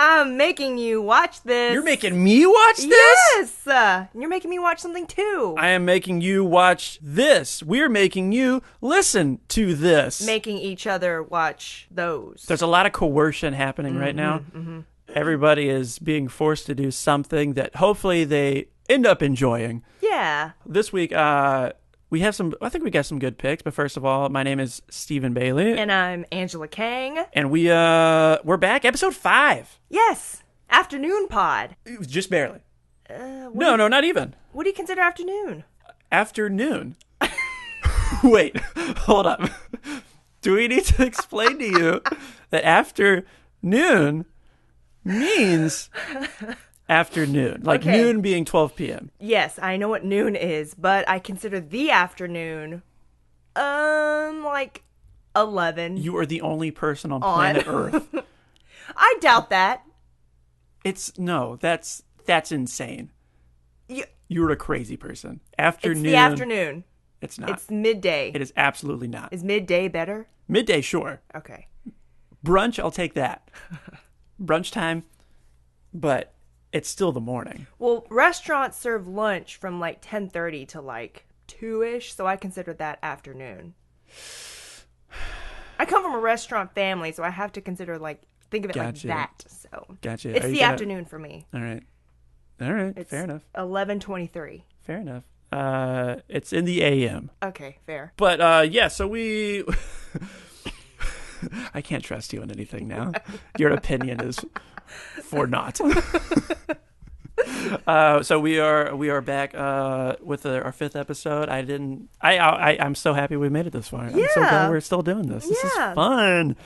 I'm making you watch this. You're making me watch this? Yes! You're making me watch something too. I am making you watch this. We're making you listen to this. Making each other watch those. There's a lot of coercion happening right now. Mm-hmm. Everybody is being forced to do something that hopefully they end up enjoying. Yeah. This week, I think we got some good picks, but first of all, my name is Stephen Bailey. And I'm Angela Kang. And we're back, episode 5. Yes. Afternoon pod. Just barely. No, not even. What do you consider afternoon? Afternoon. Wait, hold up. Do we need to explain to you that afternoon means afternoon, like Okay. noon being 12 p.m. Yes, I know what noon is, but I consider the afternoon, like 11. You are the only person on planet Earth. I doubt that. That's insane. You, You're a crazy person. it's Afternoon. the afternoon. It's not. It's midday. It is absolutely not. Is midday better? Midday, sure. Okay. Brunch, I'll take that. Brunch time, but it's still the morning. Well, restaurants serve lunch from like 10:30 to like 2-ish, so I consider that afternoon. I come from a restaurant family, so I have to consider think of it Gotcha. like that. So Gotcha. it's the afternoon for me. All right. It's Fair enough. 11:23. Fair enough. It's in the AM. Okay, fair. But yeah, so we I can't trust you on anything now. Your opinion is for naught. So we are back with our 5th episode. I'm so happy we made it this far. I'm so glad we're still doing this. This is fun.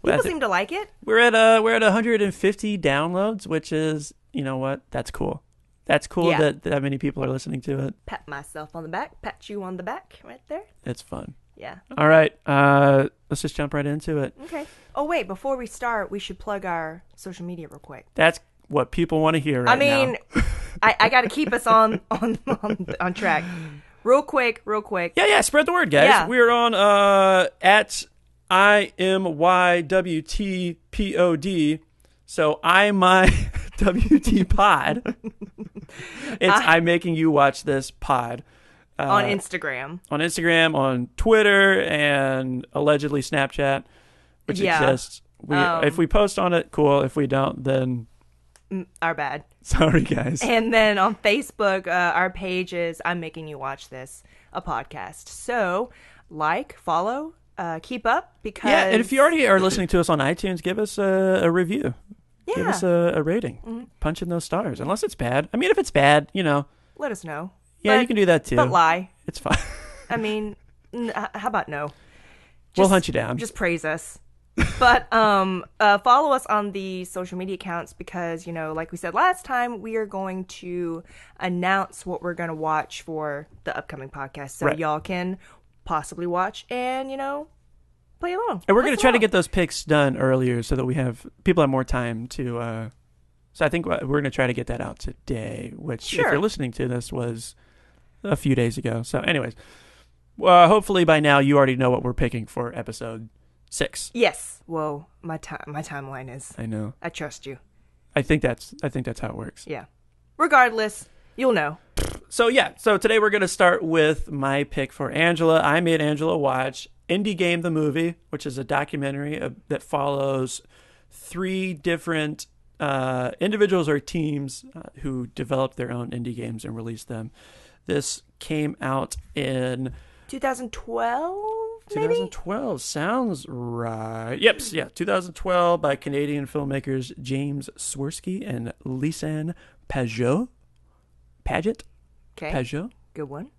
People seem to like it. We're at 150 downloads, which is, you know what? That's cool. That's cool that many people are listening to it. Pat myself on the back, pat you on the back right there. It's fun. Yeah. All right. Let's just jump right into it. Okay. Oh, wait. Before we start, we should plug our social media real quick. That's what people want to hear right now. I mean, I got to keep us on track. Real quick. Yeah. Spread the word, guys. Yeah. We're on at IMYWTPOD. So IMYWT pod. I'm making you watch this pod. On Instagram. On Twitter, and allegedly Snapchat, which exists. If we post on it, cool. If we don't, then our bad. Sorry, guys. And then on Facebook, our page is I'm Making You Watch This, a podcast. So, follow, keep up, because... Yeah, and if you already are listening to us on iTunes, give us a review. Yeah. Give us a rating. Mm-hmm. Punch in those stars. Unless it's bad. I mean, if it's bad, let us know. Yeah, you can do that too. But lie. It's fine. I mean, how about no? We'll hunt you down. Just praise us. But follow us on the social media accounts because, like we said last time, we are going to announce what we're going to watch for the upcoming podcast. So y'all can possibly watch and, play along. And we're going to try to get those picks done earlier so that people have more time to... So I think we're going to try to get that out today, which if you're listening to this was a few days ago. So anyways, hopefully by now you already know what we're picking for episode 6. Yes. Whoa, my timeline is... I know. I trust you. I think that's how it works. Yeah. Regardless, you'll know. So today we're going to start with my pick for Angela. I made Angela watch Indie Game the Movie, which is a documentary that follows 3 different individuals or teams who developed their own indie games and released them. This came out in 2012, maybe? 2012 sounds right. Yep, yeah, 2012 by Canadian filmmakers James Swirsky and Lisanne Paget. Okay. Paget. Good one.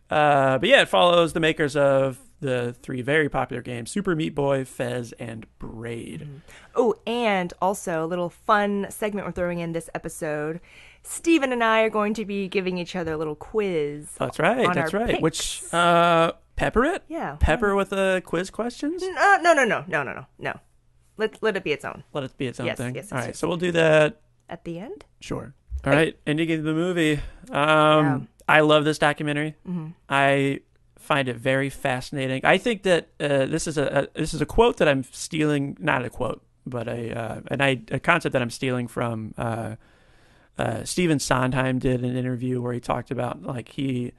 But yeah, it follows the makers of the 3 very popular games, Super Meat Boy, Fez, and Braid. Mm-hmm. Oh, and also a little fun segment we're throwing in this episode. Steven and I are going to be giving each other a little quiz. That's right. Picks. Which, pepper it? Yeah. Pepper with quiz questions? No. Let it be its own. Let it be its own thing? Yes. All right, so we'll do that. At the end? Sure. All right, Indie Game the Movie. I love this documentary. Mm-hmm. I find it very fascinating. I think that this is a quote that I'm stealing, not a quote, but a concept that I'm stealing from Stephen Sondheim did an interview where he talked about like he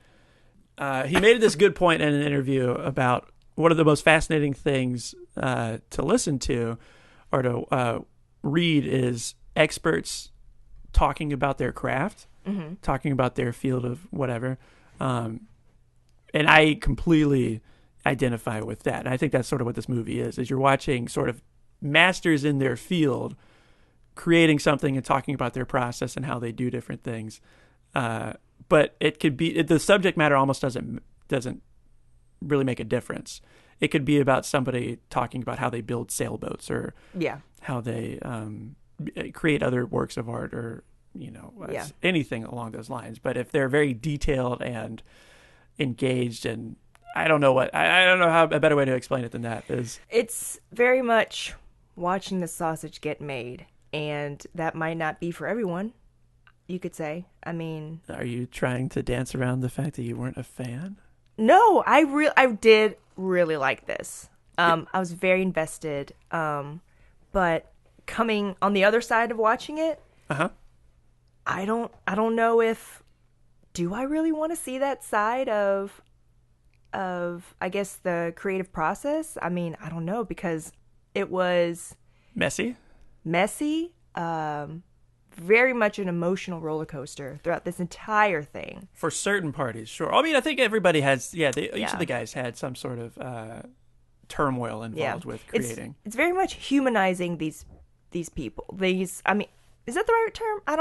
made this good point in an interview about one of the most fascinating things to listen to or to read is experts talking about their craft, talking about their field of whatever. And I completely identify with that. And I think that's sort of what this movie is you're watching sort of masters in their field creating something and talking about their process and how they do different things. But it could be, the subject matter almost doesn't really make a difference. It could be about somebody talking about how they build sailboats or how they create other works of art or, anything along those lines. But if they're very detailed and engaged, and I don't know how a better way to explain it than that is. It's very much watching the sausage get made, and that might not be for everyone, you could say. I mean, are you trying to dance around the fact that you weren't a fan? No, I did really like this. I was very invested. But coming on the other side of watching it, I don't know if, do I really want to see that side of I guess the creative process? I mean, I don't know, because it was messy, very much an emotional roller coaster throughout this entire thing. For certain parties, sure. I mean, I think everybody has, each of the guys had some sort of turmoil involved with creating. It's very much humanizing these people. I mean, is that the right term? I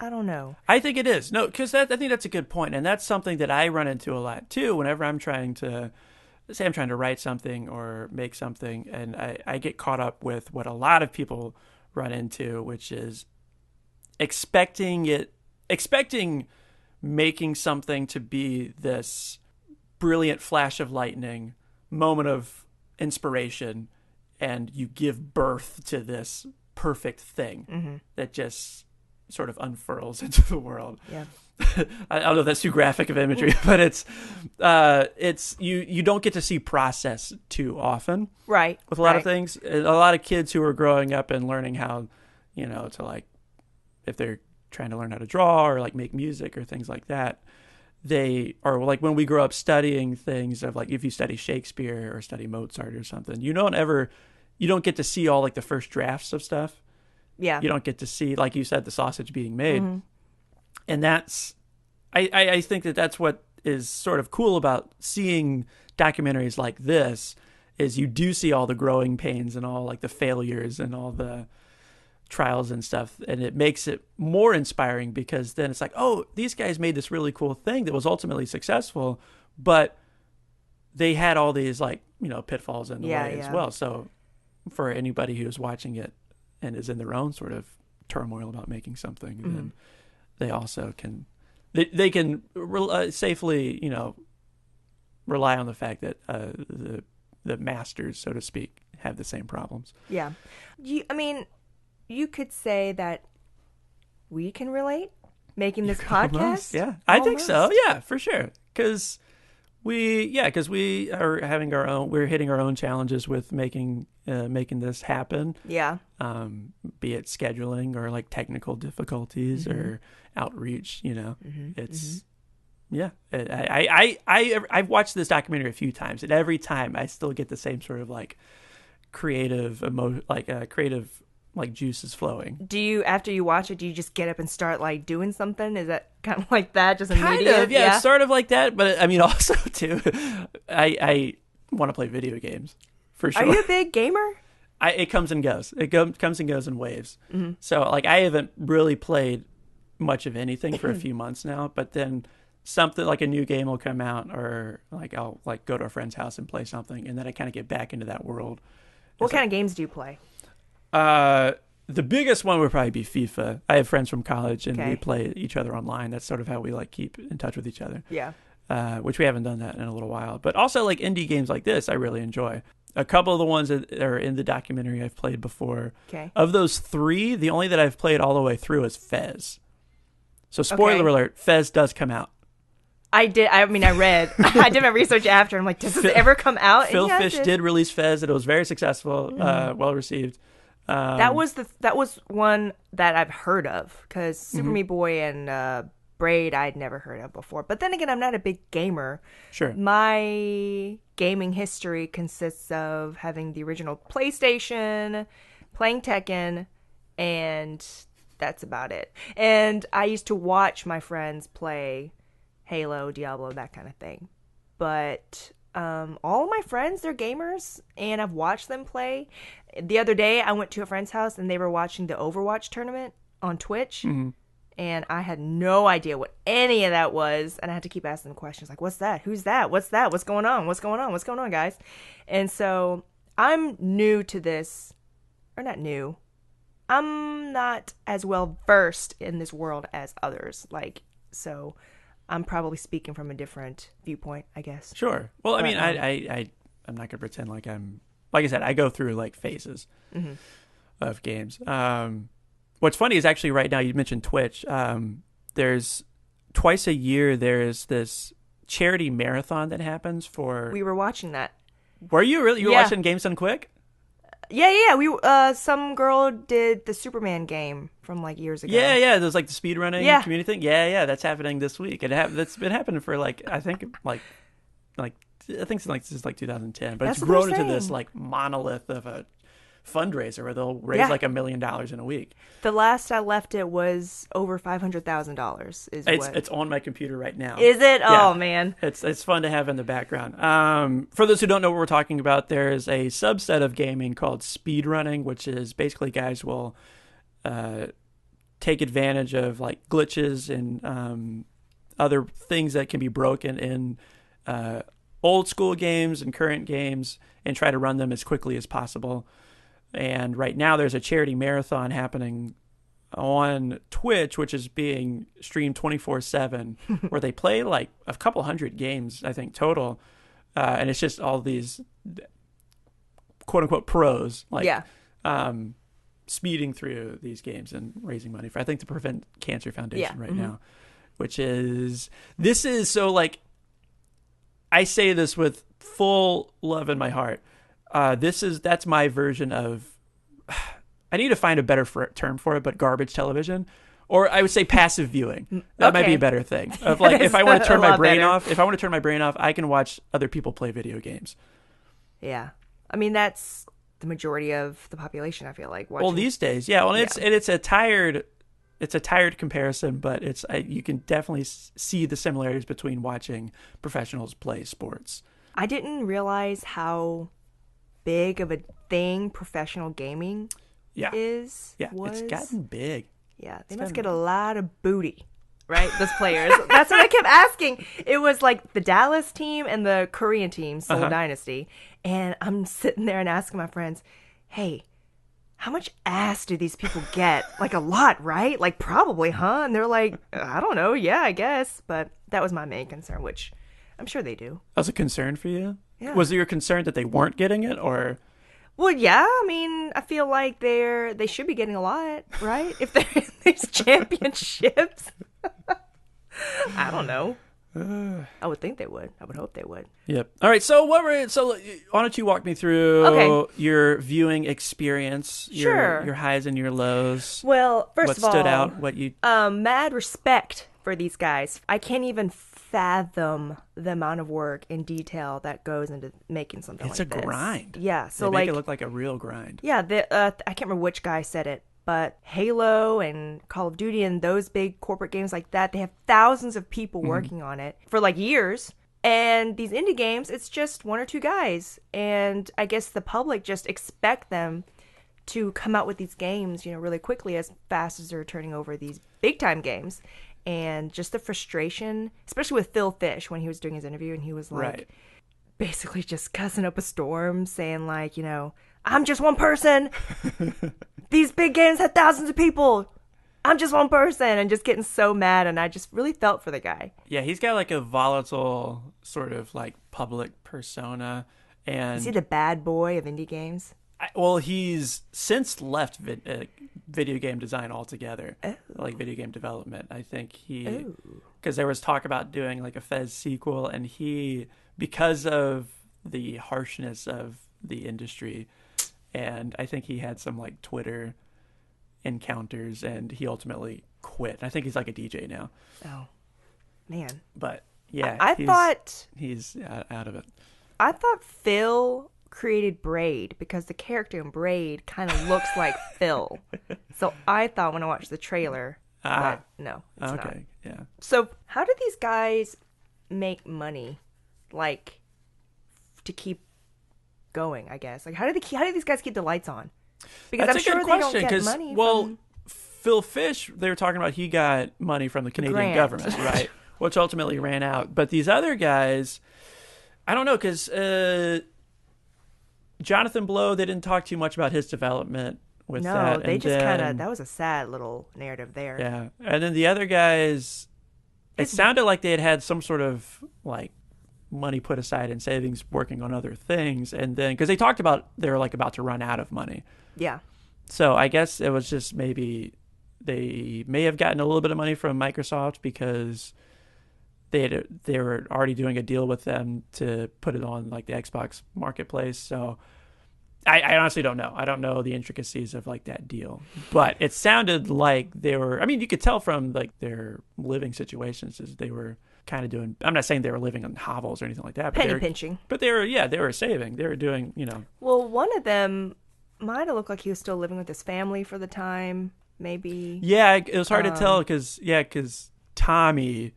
don't know. I think it is. No, because I think that's a good point, and that's something that I run into a lot too. Whenever I'm trying to write something or make something, and I get caught up with what a lot of people run into, which is expecting making something to be this brilliant flash of lightning, moment of inspiration, and you give birth to this perfect thing that just sort of unfurls into the world. Yeah. I don't know if that's too graphic of imagery, but it's you don't get to see process too often. Right. With a lot of things. A lot of kids who are growing up and learning how, to like, if they're trying to learn how to draw or like make music or things like that, they are like, when we grow up studying things of like, if you study Shakespeare or study Mozart or something, you don't get to see all like the first drafts of stuff. Yeah. You don't get to see, like you said, the sausage being made. And that's, I think that's what is sort of cool about seeing documentaries like this, is you do see all the growing pains and all like the failures and all the trials and stuff. And it makes it more inspiring, because then it's like, oh, these guys made this really cool thing that was ultimately successful, but they had all these like, pitfalls in the way as well. So for anybody who's watching it and is in their own sort of turmoil about making something, then they also can, they can safely, rely on the fact that the masters, so to speak, have the same problems. Yeah. You could say that we can relate making this podcast. Almost, yeah. I think so. Yeah, for sure. Because we are having we're hitting our own challenges with making this happen. Yeah. Be it scheduling or like technical difficulties or outreach, it's, I've watched this documentary a few times, and every time I still get the same sort of like creative juices flowing. Do you, after you watch it, do you just get up and start like doing something? Is that kind of like that, just immediate? Kind of, yeah. It's sort of like that, but I mean, also too, I want to play video games for sure. Are you a big gamer? It comes and goes. It comes and goes in waves. So like, I haven't really played much of anything for a few months now, but then something like a new game will come out, or like I'll like go to a friend's house and play something, and then I kind of get back into that world. What kind of games do you play? The biggest one would probably be FIFA. I have friends from college, and we play each other online. That's sort of how we like keep in touch with each other. Yeah. Which we haven't done that in a little while. But also like indie games like this, I really enjoy. A couple of the ones that are in the documentary I've played before. Okay. Of those three, the only that I've played all the way through is Fez. So spoiler alert, Fez does come out. I did. I read. I did my research after. I'm like, does this ever come out? Phil Fish did release Fez, and it was very successful, well received. That was one that I've heard of, because Super Meat Boy and Braid I'd never heard of before. But then again, I'm not a big gamer. Sure. My gaming history consists of having the original PlayStation, playing Tekken, and that's about it. And I used to watch my friends play Halo, Diablo, that kind of thing. But all of my friends, they're gamers, and I've watched them play. The other day, I went to a friend's house, and they were watching the Overwatch tournament on Twitch. And I had no idea what any of that was. And I had to keep asking them questions like, what's that? Who's that? What's that? What's going on? What's going on? What's going on, guys? And so I'm new to this. Or not new. I'm not as well versed in this world as others. So I'm probably speaking from a different viewpoint, I guess. Sure. Well, I mean, I'm not going to pretend like like I said, I go through like phases of games. What's funny is actually right now, you mentioned Twitch. There's twice a year, there's this charity marathon that happens for... We were watching that. Were you really? You were watching Games Done Quick? Yeah. We some girl did the Superman game from like years ago. Yeah. There's like the speedrunning community thing. Yeah. That's happening this week. That's been happening for like, I think since like 2010. But it's grown into this like monolith of a fundraiser where they'll raise like $1 million in a week. The last I left it was over $500,000. It's on my computer right now. Is it? Yeah. Oh man, it's fun to have in the background. For those who don't know what we're talking about, there's a subset of gaming called speedrunning, which is basically guys will take advantage of like glitches and other things that can be broken in old school games and current games and try to run them as quickly as possible. And right now there's a charity marathon happening on Twitch, which is being streamed 24/7, where they play like a couple hundred games, I think, total. And it's just all these quote unquote pros, speeding through these games and raising money for, I think, the Prevent Cancer Foundation right now, this is so like, I say this with full love in my heart. That's my version of, I need to find a better term for it, but garbage television, or I would say passive viewing. That might be a better thing. Of like, if I want to turn my brain off, I can watch other people play video games. Yeah. I mean, that's the majority of the population, I feel like. Well, these days, yeah. Well, it's a tired comparison, but you can definitely see the similarities between watching professionals play sports. I didn't realize how big of a thing professional gaming is. Yeah, it's gotten big. Yeah, they must get a lot of booty, right? Those players. That's what I kept asking. It was like the Dallas team and the Korean team, Seoul Dynasty. And I'm sitting there and asking my friends, hey, how much ass do these people get? Like a lot, right? Like probably, huh? And they're like, I don't know. Yeah, I guess. But that was my main concern, which I'm sure they do. That was a concern for you? Yeah. Was it your concern that they weren't getting it, or? Well, yeah. I mean, I feel like they should be getting a lot, right? If they're in these championships. I don't know. I would think they would. I would hope they would. Yep. All right. So why don't you walk me through your viewing experience, your highs and your lows? Well, first of all, what stood out? What you mad respect for these guys. I can't even fathom the amount of work and detail that goes into making something like this. It's a grind. Yeah. So they make it look like a real grind. Yeah. I can't remember which guy said it, but Halo and Call of Duty and those big corporate games like that, they have thousands of people working on it for like years. And these indie games, it's just one or two guys. And I guess the public just expect them to come out with these games, really quickly, as fast as they're turning over these big time games. And just the frustration, especially with Phil Fish when he was doing his interview, and he was like, basically just cussing up a storm, saying like, I'm just one person. These big games had thousands of people. I'm just one person, and just getting so mad. And I just really felt for the guy. Yeah, he's got like a volatile sort of like public persona. And is he the bad boy of indie games? He's since left video game design altogether, like video game development. I think because there was talk about doing like a Fez sequel, and because of the harshness of the industry, and I think he had some like Twitter encounters, and he ultimately quit. I think he's like a DJ now. Oh, man. But yeah, I thought he's out of it. I thought Phil created Braid because the character in Braid kind of looks like Phil. So I thought when I watched the trailer, but no, it's not. Yeah. So how do these guys make money, like, to keep going? I guess, like, how do these guys keep the lights on? Because That's I'm a sure good they question, don't get money. Phil Fish, they were talking about he got money from the Canadian grant. government, right? Which ultimately ran out. But these other guys, I don't know, because Jonathan Blow, they didn't talk too much about his development with that. No, they just kind of, that was a sad little narrative there. Yeah. And then the other guys, it sounded like they had some sort of like money put aside in savings working on other things. And then, because they talked about they were like about to run out of money. Yeah. So I guess it was just maybe they may have gotten a little bit of money from Microsoft because they were already doing a deal with them to put it on like the Xbox marketplace. So I honestly don't know. I don't know the intricacies of like that deal, but it sounded like they were, I mean, you could tell from like their living situations is they were kind of doing, I'm not saying they were living on hovels or anything like that, but Penny pinching. But they were saving. They were doing, Well, one of them might have looked like he was still living with his family for the time, maybe. Yeah, it was hard to tell because Tommy,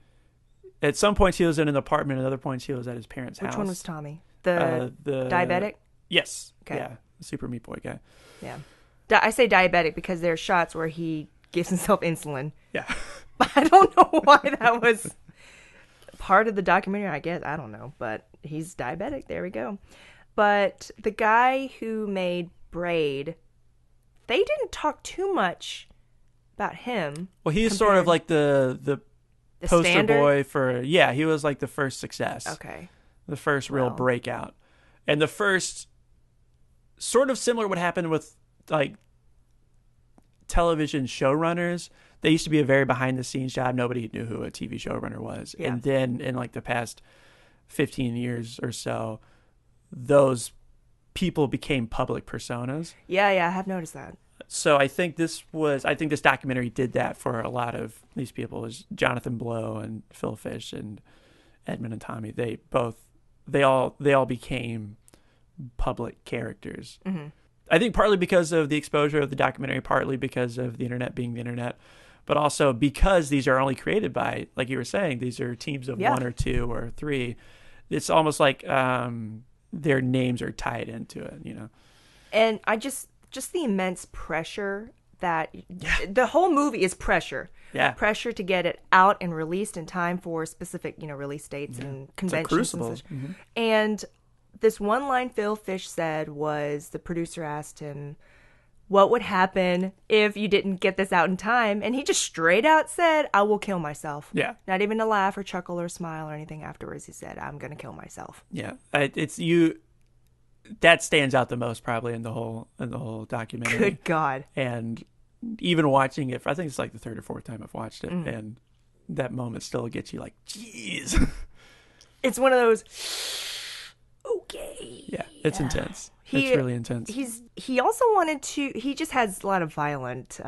at some points he was in an apartment, at other points he was at his parents' house. Which one was Tommy? The diabetic? Yes. Okay. Yeah, the Super Meat Boy guy. Yeah. I say diabetic because there are shots where he gives himself insulin. Yeah. I don't know why that was part of the documentary, I guess. I don't know, but he's diabetic. There we go. But the guy who made Braid, they didn't talk too much about him. Well, he's sort of like the poster standard? boy for, he was like the first success. Okay. The first real breakout. And the first, sort of similar what happened with like television showrunners. They used to be a very behind the scenes job. Nobody knew who a TV showrunner was. Yeah. And then in like the past 15 years or so, those people became public personas. Yeah, I have noticed that. So I think this documentary did that for a lot of these people. Is Jonathan Blow and Phil Fish and Edmund and Tommy. They all became public characters. Mm-hmm. I think partly because of the exposure of the documentary, partly because of the internet being the internet, but also because these are only created by, like you were saying, these are teams of one or two or three. It's almost like their names are tied into it, And I just the immense pressure that the whole movie is pressure. Yeah. Pressure to get it out and released in time for specific, release dates and conventions. It's a crucible. And such. Mm-hmm. And this one line Phil Fish said was, the producer asked him, what would happen if you didn't get this out in time? And he just straight out said, I will kill myself. Yeah. Not even to laugh or chuckle or smile or anything afterwards. He said, I'm going to kill myself. Yeah. It's you. That stands out the most probably in the whole documentary. Good God. And even watching it, I think it's like the third or fourth time I've watched it, and that moment still gets you like, jeez. It's one of those, okay. Yeah, it's intense. It's really intense. He also he just has a lot of violent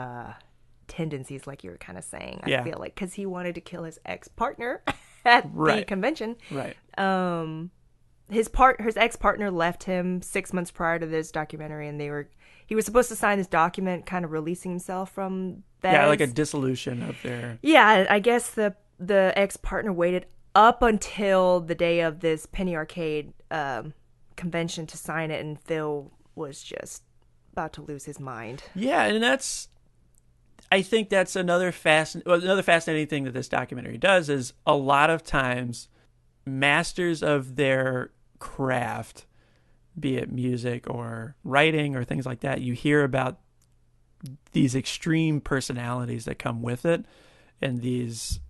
tendencies, like you were kind of saying, I feel like, because he wanted to kill his ex-partner at the convention. Right. His ex-partner left him 6 months prior to this documentary, and he was supposed to sign this document kind of releasing himself from that. Yeah, like a dissolution of their... Yeah, I guess the ex-partner waited up until the day of this Penny Arcade convention to sign it, and Phil was just about to lose his mind. Yeah, and I think that's another fascinating thing that this documentary does is a lot of times masters of their craft, be it music or writing or things like that, you hear about these extreme personalities that come with it, and these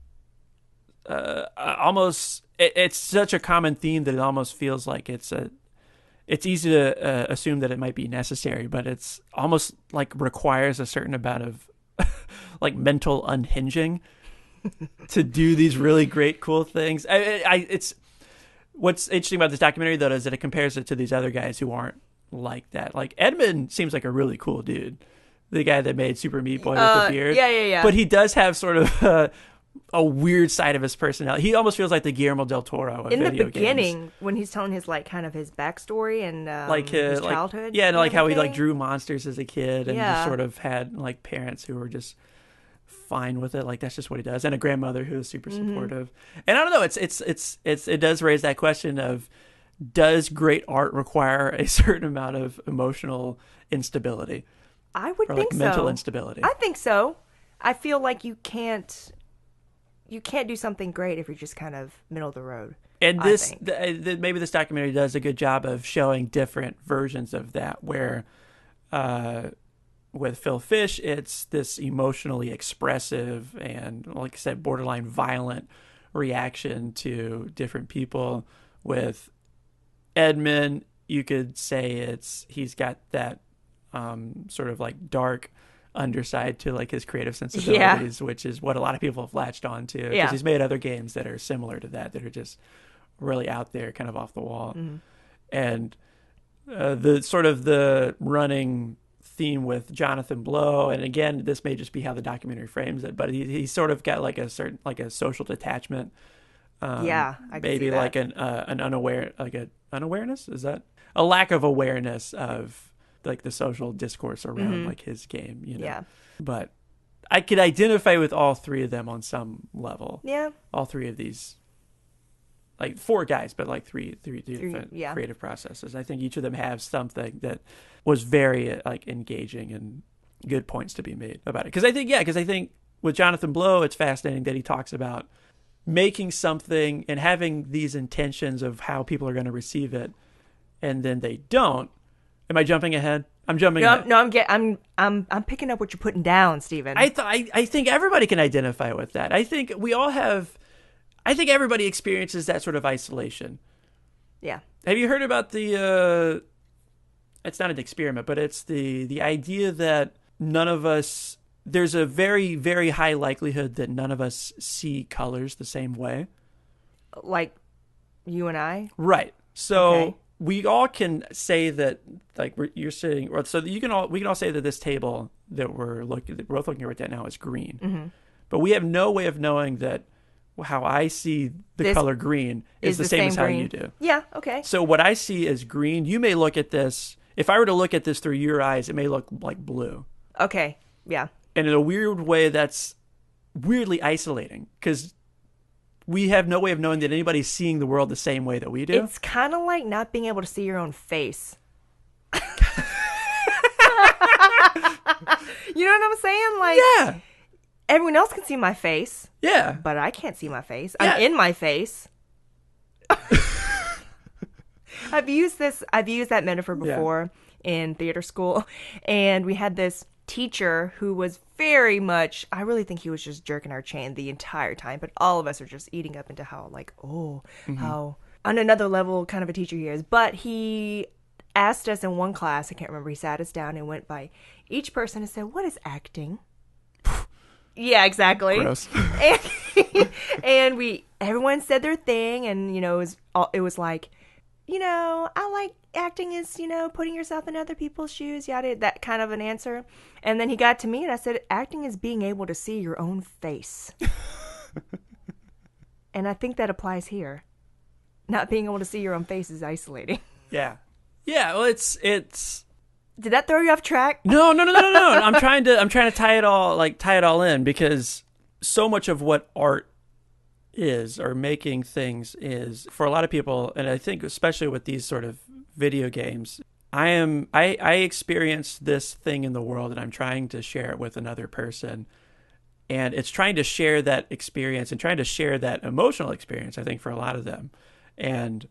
it's such a common theme that it almost feels like it's easy to assume that it might be necessary, but it's almost like requires a certain amount of like mental unhinging to do these really great, cool things. It's what's interesting about this documentary, though, is that it compares it to these other guys who aren't like that. Like Edmund seems like a really cool dude, the guy that made Super Meat Boy with the beard. Yeah. But he does have sort of a weird side of his personality. He almost feels like the Guillermo del Toro of in the video beginning games. when he's telling his like kind of his backstory and Like his childhood. Yeah, and like how he like everything. drew monsters as a kid and Yeah. just sort of had like parents who were just fine with it. Like that's just what he does, and a grandmother who is super supportive. And I don't know. It does raise that question of, does great art require a certain amount of emotional instability? I would Or think like so. mental instability. I think so. I feel like you can't do something great if you're just kind of middle of the road. And I this, think. maybe this documentary does a good job of showing different versions of that, where with Phil Fish, it's this emotionally expressive and, like I said, borderline violent reaction to different people. With Edmund, you could say he's got that sort of like dark underside to like his creative sensibilities, which is what a lot of people have latched on to, because he's made other games that are similar to that are just really out there, kind of off the wall. And the sort of the running theme with Jonathan Blow, and again, this may just be how the documentary frames it, but he's sort of got like a certain, like a social detachment. I can maybe see that. like an unawareness, is that a lack of awareness of like the social discourse around like his game, you know? Yeah. But I could identify with all three of them on some level. Yeah. All three of these, like four guys, but like three different creative processes. I think each of them have something that was very like engaging and good points to be made about it. Because I think with Jonathan Blow, it's fascinating that he talks about making something and having these intentions of how people are going to receive it, and then they don't. Am I jumping ahead? I'm jumping ahead. No, I'm picking up what you're putting down, Steven. I think everybody can identify with that. I think we all have. I think everybody experiences that sort of isolation. Yeah. Have you heard about the? It's not an experiment, but it's the idea that none of us. There's a very, very high likelihood that none of us see colors the same way. Like you and I? Right. So Okay. we all can say that, like you're saying, or so we can all say that this table that we're both looking at right now is green. But we have no way of knowing that how I see the This color green is the same as how green. you do. Yeah, okay. So what I see as green, you may look at this, if I were to look at this through your eyes, it may look like blue. Okay, yeah. And in a weird way, that's weirdly isolating, because we have no way of knowing that anybody's seeing the world the same way that we do. It's kind of like not being able to see your own face. You know what I'm saying? Like, Yeah. everyone else can see my face, Yeah. but I can't see my face. Yeah. I'm in my face. I've used that metaphor before in theater school, and we had this teacher who was very much, I really think he was just jerking our chain the entire time, but all of us are just eating up into how, like, how on another level kind of a teacher he is. But he asked us in one class, I can't remember, he sat us down and went by each person and said, "What is acting?" Yeah, exactly. Gross. And everyone said their thing, and it was like, I like acting is, putting yourself in other people's shoes, yada, that kind of an answer. And then he got to me and I said, acting is being able to see your own face. And I think that applies here. Not being able to see your own face is isolating. Yeah. Yeah. Well, it's. Did that throw you off track? No. I'm trying to tie it all in, because so much of what art is, or making things is, for a lot of people, and I think especially with these sort of video games, I experienced this thing in the world and I'm trying to share it with another person. And it's trying to share that experience and trying to share that emotional experience, I think, for a lot of them. And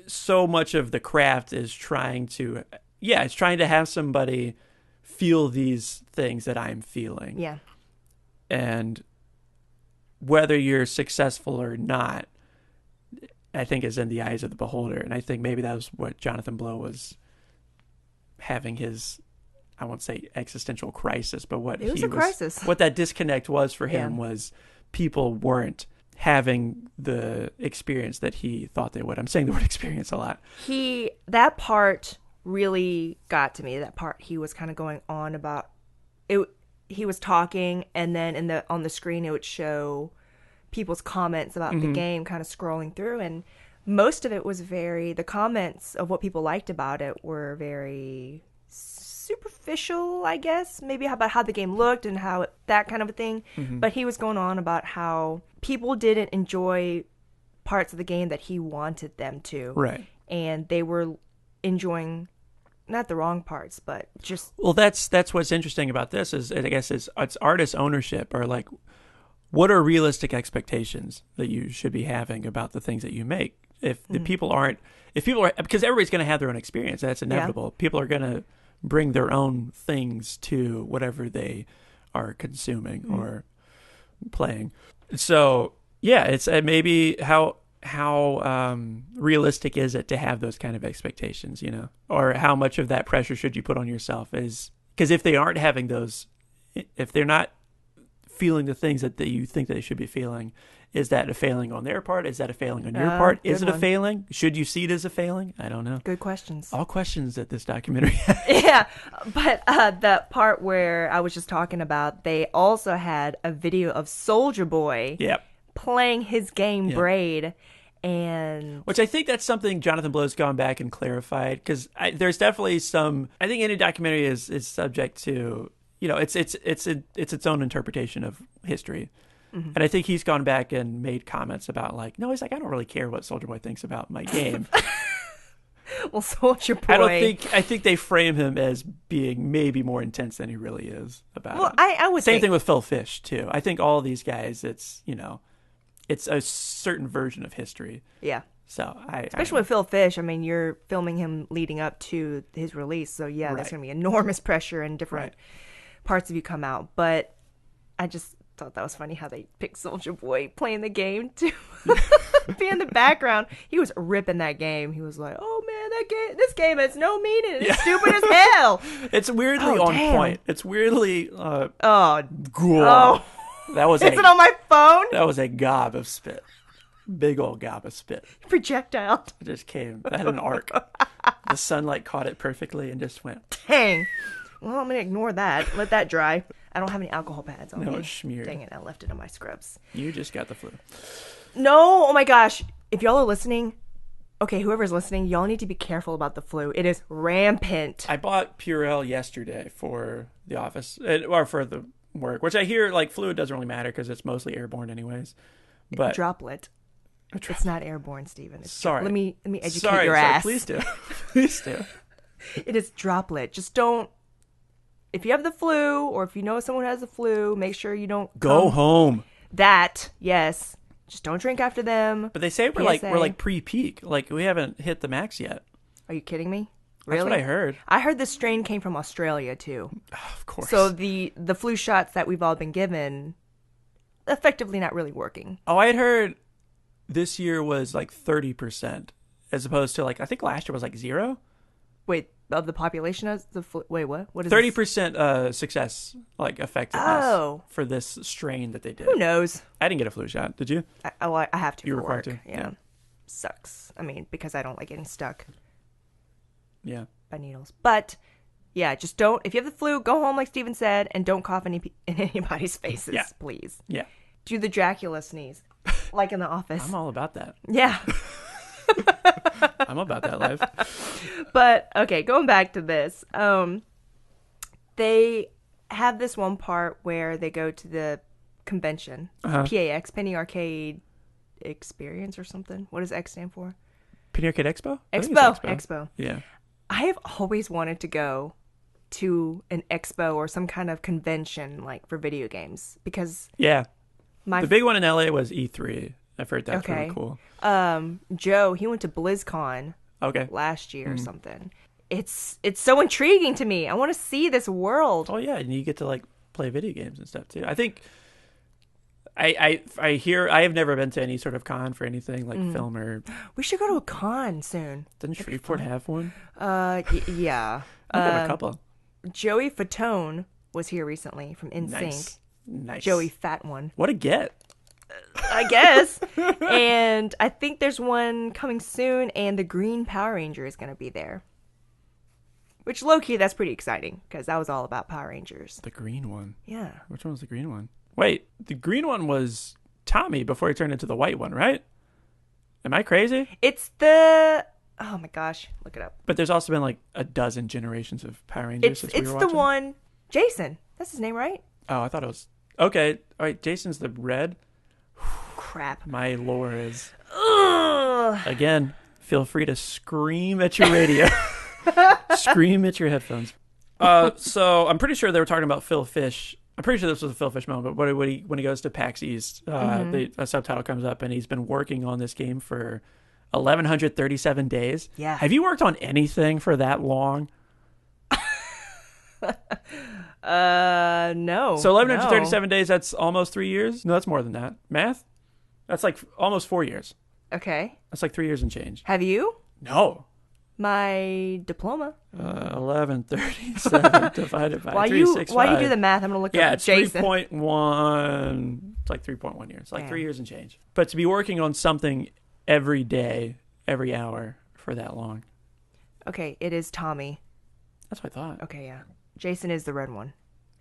so much of the craft is trying to have somebody feel these things that I'm feeling. Yeah. And whether you're successful or not, I think is in the eyes of the beholder. And I think maybe that was what Jonathan Blow was having his, I won't say existential crisis, but what crisis. What that disconnect was for him was people weren't having the experience that he thought they would. I'm saying the word experience a lot. That part really got to me. That part he was kind of going on about it. He was talking, and then on the screen it would show people's comments about the game, kind of scrolling through, and most of it was the comments of what people liked about it were very superficial, I guess, maybe about how the game looked and that kind of a thing. But he was going on about how people didn't enjoy parts of the game that he wanted them to. Right. And they were enjoying not the wrong parts, but just... Well, that's what's interesting about this is, I guess, it's artist ownership, or like, what are realistic expectations that you should be having about the things that you make? If the people aren't, because everybody's going to have their own experience, that's inevitable. Yeah. People are going to bring their own things to whatever they are consuming or playing. So yeah, it's maybe how realistic is it to have those kind of expectations, you know, or how much of that pressure should you put on yourself? Is because if they aren't having those, if they're not feeling the things that you think they should be feeling, is that a failing on their part? Is that a failing on your part? Is it a failing? Should you see it as a failing? I don't know. Good questions. All questions that this documentary has. Yeah, but that part where I was just talking about, they also had a video of Soulja Boy playing his game Braid. And which I think that's something Jonathan Blow's gone back and clarified, because there's definitely some, I think any documentary is subject to, you know, it's its own interpretation of history. Mm-hmm. And I think he's gone back and made comments about like, no, he's like, I don't really care what Soulja Boy thinks about my game. Well, Soulja Boy, I think they frame him as being maybe more intense than he really is about it. I would Same thing with Phil Fish too. I think all these guys, it's, you know, it's a certain version of history. Yeah. So especially with Phil Fish, I mean, you're filming him leading up to his release, so yeah, there's going to be enormous pressure and different parts of you come out. But I just thought that was funny how they picked Soulja Boy playing the game to be in the background. He was ripping that game. He was like, "Oh man, this game has no meaning. It's stupid as hell." It's weirdly on point. It's weirdly oh. That was Is it on my phone? That was a gob of spit. Big old gob of spit. Projectile. It just came. It had an arc. The sunlight caught it perfectly and just went. Dang. Well, I'm going to ignore that. Let that dry. I don't have any alcohol pads on me. No, it's smeared. Dang it, I left it on my scrubs. You just got the flu. No, oh my gosh. If y'all are listening, okay, whoever's listening, y'all need to be careful about the flu. It is rampant. I bought Purell yesterday for the office, or for the work, which I hear like flu doesn't really matter because it's mostly airborne anyways. But droplet. It's not airborne, Stephen. Sorry. Let me educate your ass. Please do. Please do. It is droplet. Just don't. If you have the flu, or if you know someone who has the flu, make sure you don't go home. That, yes. Just don't drink after them. But they say we're like pre-peak. Like we haven't hit the max yet. Are you kidding me? Really? That's what I heard. I heard this strain came from Australia too. Oh, of course. So the flu shots that we've all been given, effectively not really working. Oh, I had heard this year was like 30%, as opposed to like I think last year was like 0. Wait, of the population has the flu? Wait, what? What is 30% success, like effectiveness for this strain that they did. Who knows? I didn't get a flu shot. Did you? I have to. You were required work. To. Yeah. Sucks. I mean, because I don't like getting stuck. Yeah. By needles. But yeah, just don't. If you have the flu, go home like Steven said, and don't cough in anybody's faces, please. Yeah. Do the Dracula sneeze, like in The Office. I'm all about that. Yeah. I'm about that life. But okay, going back to this, they have this one part where they go to the convention, PAX, Penny Arcade Experience or something. What does X stand for? Penny Arcade Expo? Expo. Yeah. I have always wanted to go to an expo or some kind of convention like for video games because the big one in LA was E3. I've heard that's really cool. Joe, he went to BlizzCon last year or something. It's so intriguing to me. I want to see this world. Oh yeah, and you get to like play video games and stuff too. I think I hear I have never been to any sort of con for anything like film or. We should go to a con soon. Doesn't Shreveport have one? Yeah. I have a couple. Joey Fatone was here recently from NSYNC. Nice. Joey Fat One. What a get. I guess. And I think there's one coming soon, and the Green Power Ranger is going to be there. Which, low-key, that's pretty exciting, because that was all about Power Rangers. The green one. Yeah. Which one was the green one? Wait, the green one was Tommy before he turned into the white one, right? Am I crazy? It's the... Oh, my gosh. Look it up. But there's also been, like, a dozen generations of Power Rangers since we were watching. It's the one... Jason. That's his name, right? Oh, I thought it was... Okay. All right, Jason's the red. Crap. My lore is... Ugh. Again, feel free to scream at your radio. Scream at your headphones. So I'm pretty sure they were talking about Phil Fish. I'm pretty sure this was a Phil Fish moment, but when he goes to PAX East, a subtitle comes up, and he's been working on this game for 1,137 days. Yeah. Have you worked on anything for that long? No. So 1,137 days, that's almost 3 years? No, that's more than that. Math? That's like almost 4 years. Okay. That's like 3 years and change. Have you? No. My diploma. 1,137 divided by 365. While you do the math, I'm going to look Yeah, up it's Jason. 3.1. It's like 3.1 years. It's like Damn. 3 years and change. But to be working on something every day, every hour for that long. Okay, it is Tommy. That's what I thought. Okay, yeah. Jason is the red one.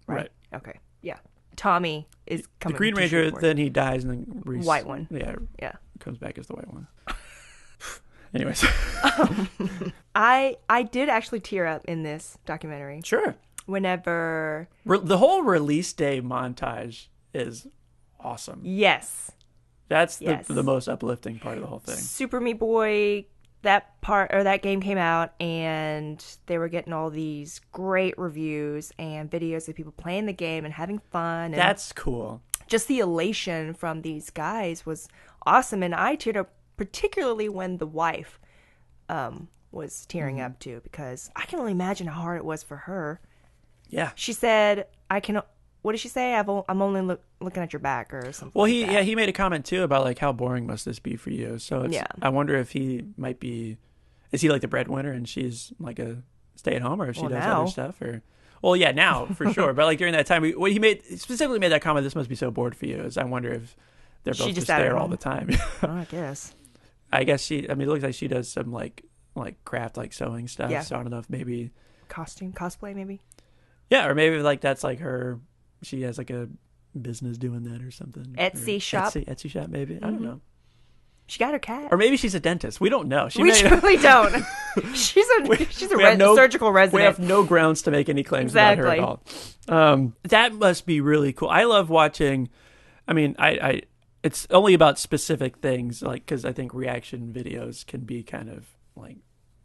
Right. Okay, yeah. Tommy is coming. The Green to Ranger, Shreveport. then he dies and then White one. Yeah, Yeah. comes back as the white one. Anyways. I did actually tear up in this documentary. Sure. Whenever... The whole release day montage is awesome. Yes. That's Yes. the most uplifting part of the whole thing. Super Meat Boy, that game came out, and they were getting all these great reviews and videos of people playing the game and having fun. And That's cool. just the elation from these guys was awesome. And I teared up particularly when the wife was tearing up too, because I can only imagine how hard it was for her. Yeah. She said, what did she say? I'm only looking at your back or something. Well, like that. he made a comment too about like how boring must this be for you. So it's, Yeah. I wonder if he might be, is he like the breadwinner and she's like a stay at home, or if she does now. other stuff, or well, yeah, now for sure. But like during that time, he specifically made that comment. This must be so bored for you. Is I wonder if they're both just at there all home. the time. Oh, I guess. I guess it looks like she does some like craft, like sewing stuff. Yeah. So I don't know if maybe Cosplay maybe. yeah, or maybe like that's like her. She has like a business doing that or something. Etsy Or shop. Etsy shop maybe. I don't know. She got her cat. Or maybe she's a dentist. We don't know. We truly don't. She's a surgical resident. We have no grounds to make any claims about her at all. That must be really cool. I love watching. I mean, I it's only about specific things, like because I think reaction videos can be kind of like,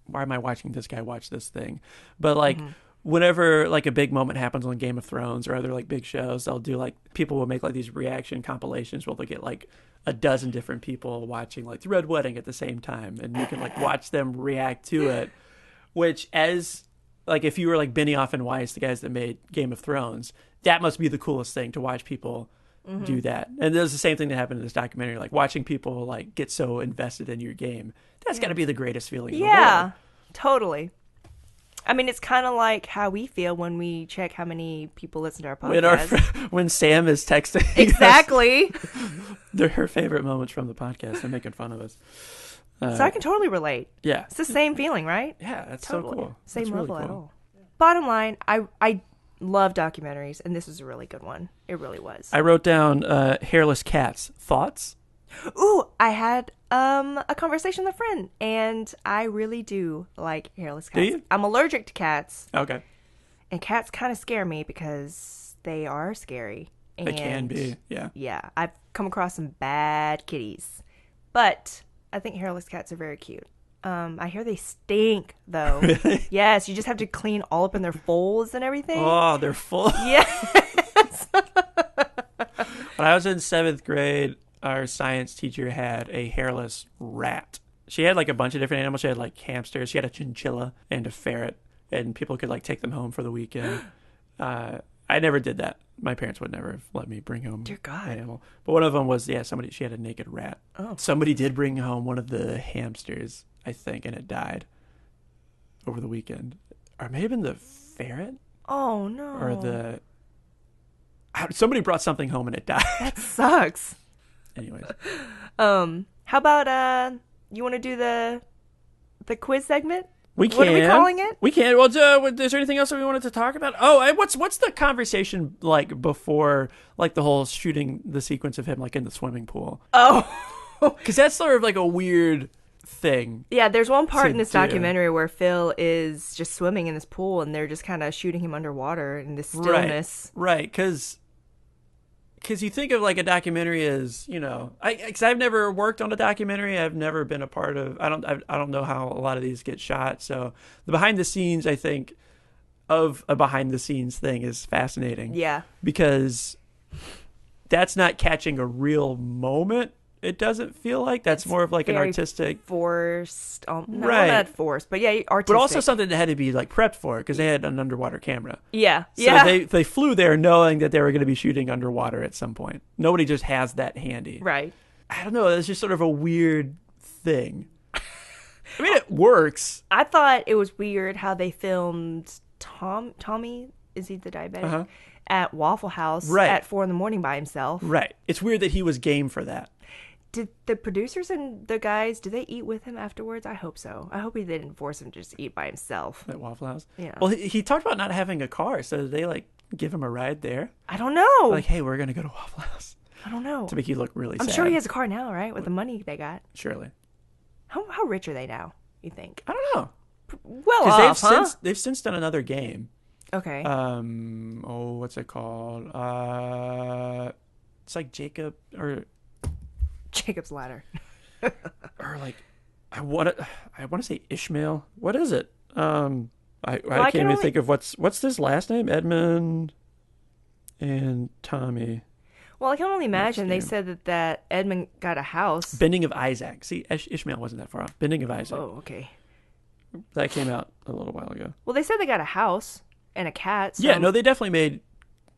why am I watching this guy watch this thing? But like. Whenever like a big moment happens on Game of Thrones or other like big shows, they'll do like people will make like these reaction compilations where they'll get like a dozen different people watching like the Red Wedding at the same time, and you can like watch them react to it. Which, as like if you were like Benioff and Weiss, the guys that made Game of Thrones, that must be the coolest thing to watch people do that. And there's the same thing that happened in this documentary, like watching people like get so invested in your game. That's got to be the greatest feeling in the world. Totally. I mean, it's kind of like how we feel when we check how many people listen to our podcast. When Sam is texting. Exactly. They're her favorite moments from the podcast. They're making fun of us. So I can totally relate. Yeah. It's the same feeling, right? Yeah, that's Totally. so cool. Same That's level really at cool. all. Bottom line, I love documentaries, and this was a really good one. It really was. I wrote down hairless cats. Thoughts? Ooh, I had a conversation with a friend, and I really do like hairless cats. Do you? I'm allergic to cats, Okay. and cats kind of scare me because they are scary. And They can be, yeah. Yeah, I've come across some bad kitties, but I think hairless cats are very cute. I hear they stink, though. Really? Yes, you just have to clean all up in their folds and everything. Oh, they're full. Yes. When I was in 7th grade, our science teacher had a hairless rat. She had like a bunch of different animals. She had like hamsters. She had a chinchilla and a ferret, and people could like take them home for the weekend. I never did that. My parents would never have let me bring home Dear God. an animal. But one of them was, she had a naked rat. Oh. Somebody did bring home one of the hamsters, I think, and it died over the weekend. Or maybe the ferret? Oh, no. Or somebody brought something home and it died. That sucks. Anyways. How about, you want to do the quiz segment? We can. What are we calling it? We can. Well, is there anything else that we wanted to talk about? Oh, what's the conversation like before, like the whole shooting the sequence of him like in the swimming pool? Oh, Because that's sort of like a weird thing. yeah. There's one part in this do. documentary where Phil is just swimming in this pool, and they're just kind of shooting him underwater in this stillness. Right. Because you think of like a documentary as, you know, because I've never worked on a documentary. I've never been a part of. I don't know how a lot of these get shot. So the behind the scenes, I think, of a behind the scenes thing is fascinating. Yeah. Because that's not catching a real moment. It doesn't feel like that's more of like an artistic forced, no, right? Not forced, but yeah, artistic. But also something that had to be like prepped for because they had an underwater camera. Yeah, So they flew there knowing that they were going to be shooting underwater at some point. Nobody just has that handy, right? I don't know. It's just sort of a weird thing. I mean, it works. I thought it was weird how they filmed Tommy. Is he the diabetic? Uh-huh. At Waffle House Right. at 4 a.m. by himself. Right. It's weird that he was game for that. Did the producers and the guys, did they eat with him afterwards? I hope so. I hope he didn't force him to just eat by himself. At Waffle House? Yeah. Well, he talked about not having a car, so did they like give him a ride there? I don't know. Like, hey, we're going to go to Waffle House. I don't know. To make you look really sad. I'm sure he has a car now, right? With the money they got. Surely. How rich are they now, you think? I don't know. Well Because off, they've since done another game. Okay. What's it called? It's like Jacob or Jacob's Ladder. or like I want to say Ishmael. What is it? I can't even think of what's this last name? Edmund and Tommy. Well, I can only imagine they said that Edmund got a house. Bending of Isaac. See, Ishmael wasn't that far off. Bending of Isaac. Oh, okay. That came out a little while ago. Well, they said they got a house and a cat. So Yeah, no, they definitely made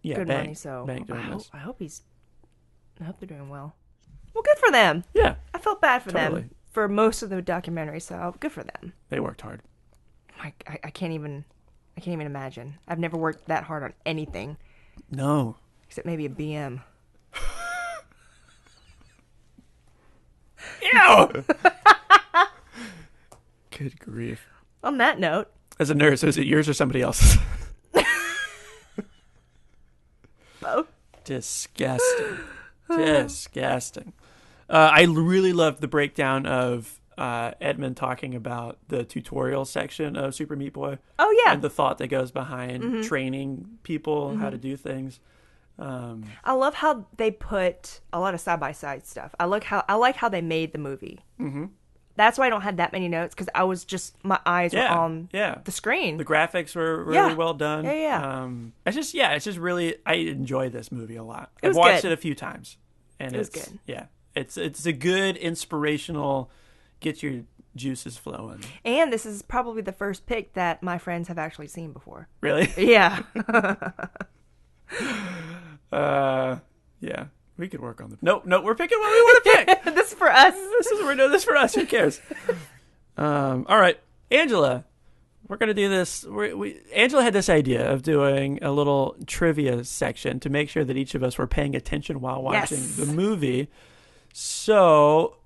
good bank, money. So bank doing this. I hope they're doing well. Well, good for them. Yeah, I felt bad for totally. them for most of the documentary, so good for them. They worked hard. I can't even imagine. I've never worked that hard on anything. No. Except maybe a BM. Ew! Good grief. On that note. As a nurse, is it yours or somebody else's? Both. Disgusting. Disgusting. I really loved the breakdown of Edmund talking about the tutorial section of Super Meat Boy. Oh, yeah. And the thought that goes behind training people how to do things. I love how they put a lot of side-by-side stuff. I like how they made the movie. Mm-hmm. That's why I don't have that many notes, because I was just, my eyes were on the screen. The graphics were really well done. Yeah. It's just really, I enjoy this movie a lot. I've watched it a few times. And it was good. Yeah. It's a good, inspirational, get your juices flowing. And this is probably the first pick that my friends have actually seen before. Really? Yeah. Yeah. We could work on the. Nope. We're picking what we want to pick. This is for us. This is for us. Who cares? All right, Angela. We're gonna do this. Angela had this idea of doing a little trivia section to make sure that each of us were paying attention while watching the movie. So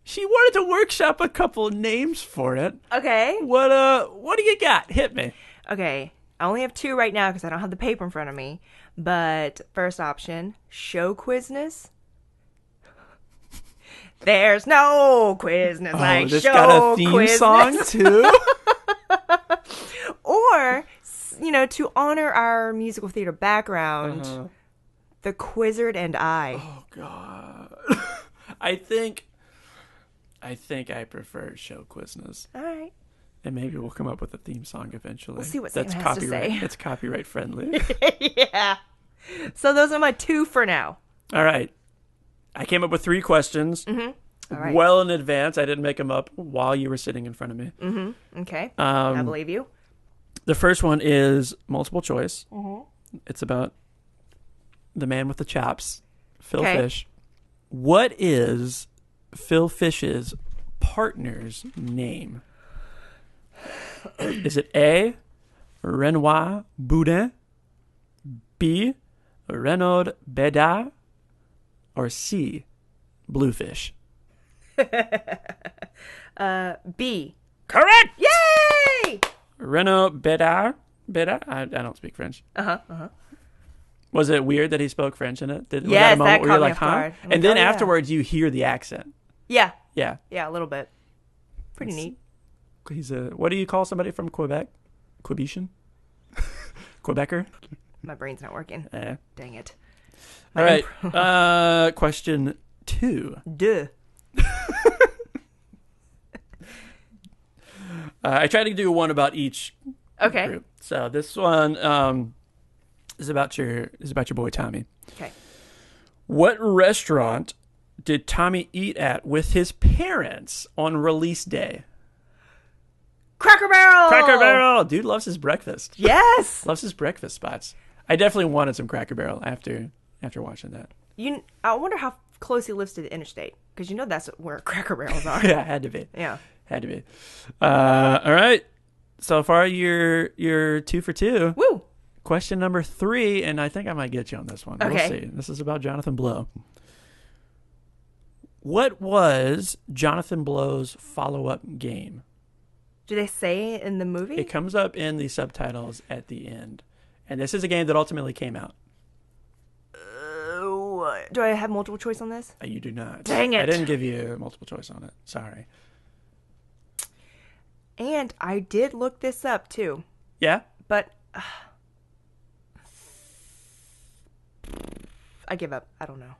she wanted to workshop a couple names for it. Okay. What do you got? Hit me. Okay. I only have two right now because I don't have the paper in front of me. But first option, show quizness. There's no quizness like this show got a theme quizness. song too. Or, to honor our musical theater background, The Quizzard and I. Oh God. I think I prefer show quizness. All right. And maybe we'll come up with a theme song eventually. We'll see what Sam has to say. That's copyright friendly. Yeah. So those are my two for now. All right. I came up with 3 questions. Mm-hmm. All right. Well in advance. I didn't make them up while you were sitting in front of me. Mm-hmm. Okay. I believe you. The first one is multiple choice. Mm-hmm. It's about the man with the chops, Phil Okay. Fish. What is Phil Fish's partner's name? Is it A, Renoir Boudin, B, Renaud Bedard, or C, Bluefish? B. Correct! Yay! Yay! Renaud Bedard. Bedard? I don't speak French. Was it weird that he spoke French in it? Was that a moment where you're like, huh? And then afterwards, you hear the accent. Yeah. Yeah. Yeah, a little bit. Pretty neat. He's what do you call somebody from Quebec? Quebecian? Quebecer? My brain's not working. Dang it. All right. Question 2. Duh. I tried to do one about each group. So this one is about your boy Tommy. Okay. What restaurant did Tommy eat at with his parents on release day? Cracker Barrel! Cracker Barrel! Dude loves his breakfast. Yes! Loves his breakfast spots. I definitely wanted some Cracker Barrel after watching that. I wonder how close he lives to the interstate, because that's where Cracker Barrels are. Yeah, had to be. Yeah. Had to be. All right. So far, you're 2 for 2. Woo! Question number 3, and I think I might get you on this one. Okay. We'll see. This is about Jonathan Blow. What was Jonathan Blow's follow-up game? Do they say it in the movie? It comes up in the subtitles at the end. And this is a game that ultimately came out. Do I have multiple choice on this? You do not. Dang it. I didn't give you multiple choice on it. Sorry. And I did look this up, too. Yeah? But I give up. I don't know.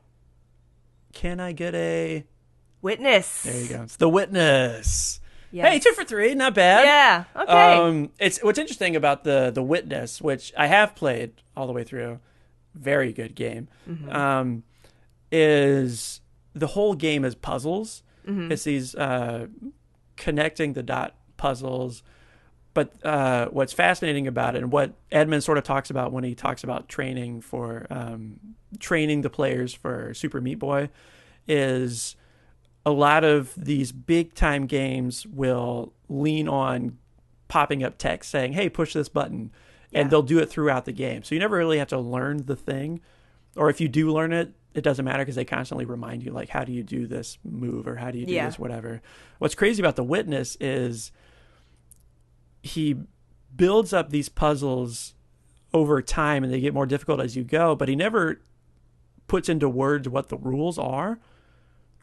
Can I get a... Witness. There you go. It's The Witness. Yes. Hey, 2 for 3. Not bad. Yeah. Okay. It's what's interesting about the Witness, which I have played all the way through. Very good game. Mm-hmm. Is the whole game is puzzles. Mm-hmm. It's these connecting the dot puzzles. But what's fascinating about it, and what Edmund sort of talks about when he talks about training the players for Super Meat Boy, is a lot of these big time games will lean on popping up text saying, hey, push this button. Yeah. And they'll do it throughout the game. So you never really have to learn the thing. Or if you do learn it, it doesn't matter because they constantly remind you, like, how do you do this move or how do you do this, whatever. What's crazy about The Witness is he builds up these puzzles over time and they get more difficult as you go, but he never puts into words what the rules are.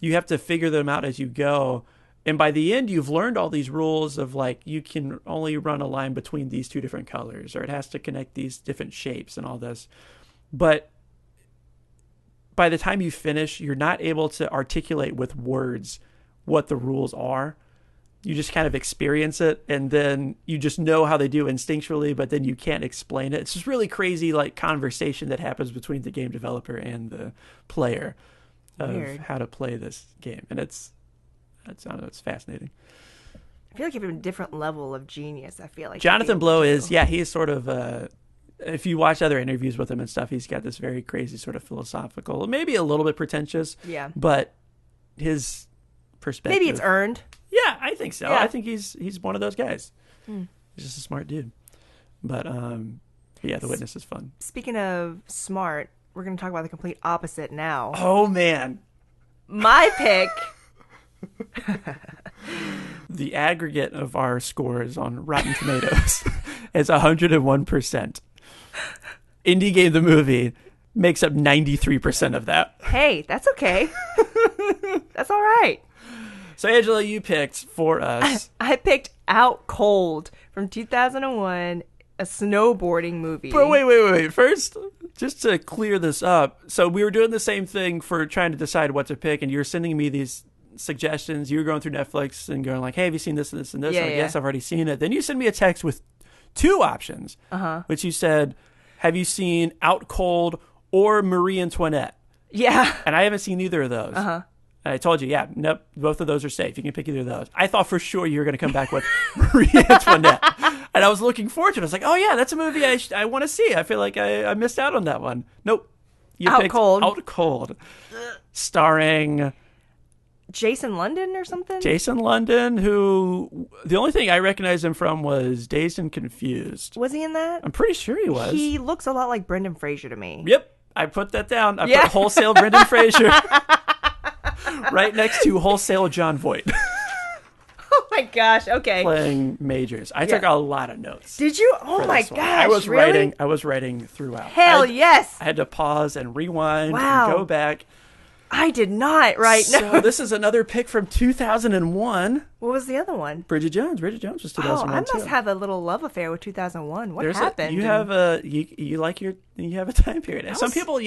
You have to figure them out as you go. And by the end, you've learned all these rules of, like, you can only run a line between these 2 different colors, or it has to connect these different shapes and all this. But by the time you finish, you're not able to articulate with words what the rules are. You just kind of experience it, and then you just know how they do instinctually, but then you can't explain it. It's just really crazy, like, conversation that happens between the game developer and the player of how to play this game. And it's fascinating. I feel like you have a different level of genius. I feel like Jonathan Blow is, he's sort of, if you watch other interviews with him and stuff, he's got this very crazy sort of philosophical, maybe a little bit pretentious, but his perspective. Maybe it's earned. Yeah, I think so. Yeah. I think he's one of those guys. He's just a smart dude. But The Witness is fun. Speaking of smart, we're going to talk about the complete opposite now. Oh man, my pick. The aggregate of our scores on Rotten Tomatoes is 101%. Indie Game the movie makes up 93% of that. Hey, that's okay. That's all right. So, Angela, you picked for us. I picked Out Cold from 2001, a snowboarding movie. But wait. First, just to clear this up. So, we were doing the same thing for trying to decide what to pick, and you were sending me these suggestions. You were going through Netflix and going like, hey, have you seen this and this and this? Yeah, yes, I've already seen it. Then you sent me a text with 2 options, which you said, have you seen Out Cold or Marie Antoinette? Yeah. And I haven't seen either of those. I told you, nope, both of those are safe. You can pick either of those. I thought for sure you were going to come back with Marie Antoinette. And I was looking forward to it. I was like, oh, yeah, that's a movie I want to see. I feel like I missed out on that one. Nope. You Out picked Cold. Out Cold. Starring Jason London or something? Jason London, who the only thing I recognized him from was Dazed and Confused. Was he in that? I'm pretty sure he was. He looks a lot like Brendan Fraser to me. Yep. I put that down. I put wholesale Brendan Fraser right next to wholesale John Voight. Oh my gosh. Okay. playing majors. I took a lot of notes. Did you? Oh for my this one. gosh. Really? I was writing throughout. Hell yes. I had to pause and rewind Wow. and go back. I did not. Right. So No. this is another pick from 2001. What was the other one? Bridget Jones. Bridget Jones was Oh, 2001 I must too. have a little love affair with 2001. What happened? You have a time period. Some people,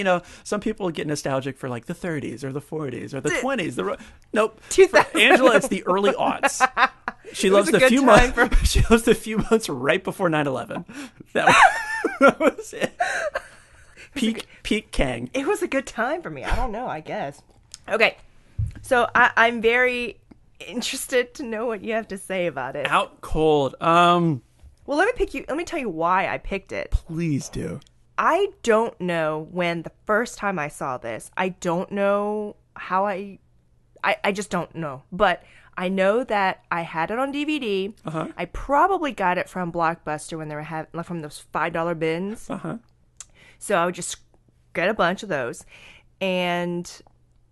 some people get nostalgic for like the 30s or the 40s or the 20s. Nope. For 2000. Angela, it's the early aughts. She loves the few months. She loves the few months right before 9/11. That was it. Peak Kang. It was a good time for me. I don't know, I guess. Okay. So I'm very interested to know what you have to say about it. Out cold. Well, let me tell you why I picked it. Please do. I don't know when the first time I saw this. I don't know how I just don't know. But I know that I had it on DVD. Uh-huh. I probably got it from Blockbuster when they were having from those $5 bins. Uh-huh. So I would just get a bunch of those. And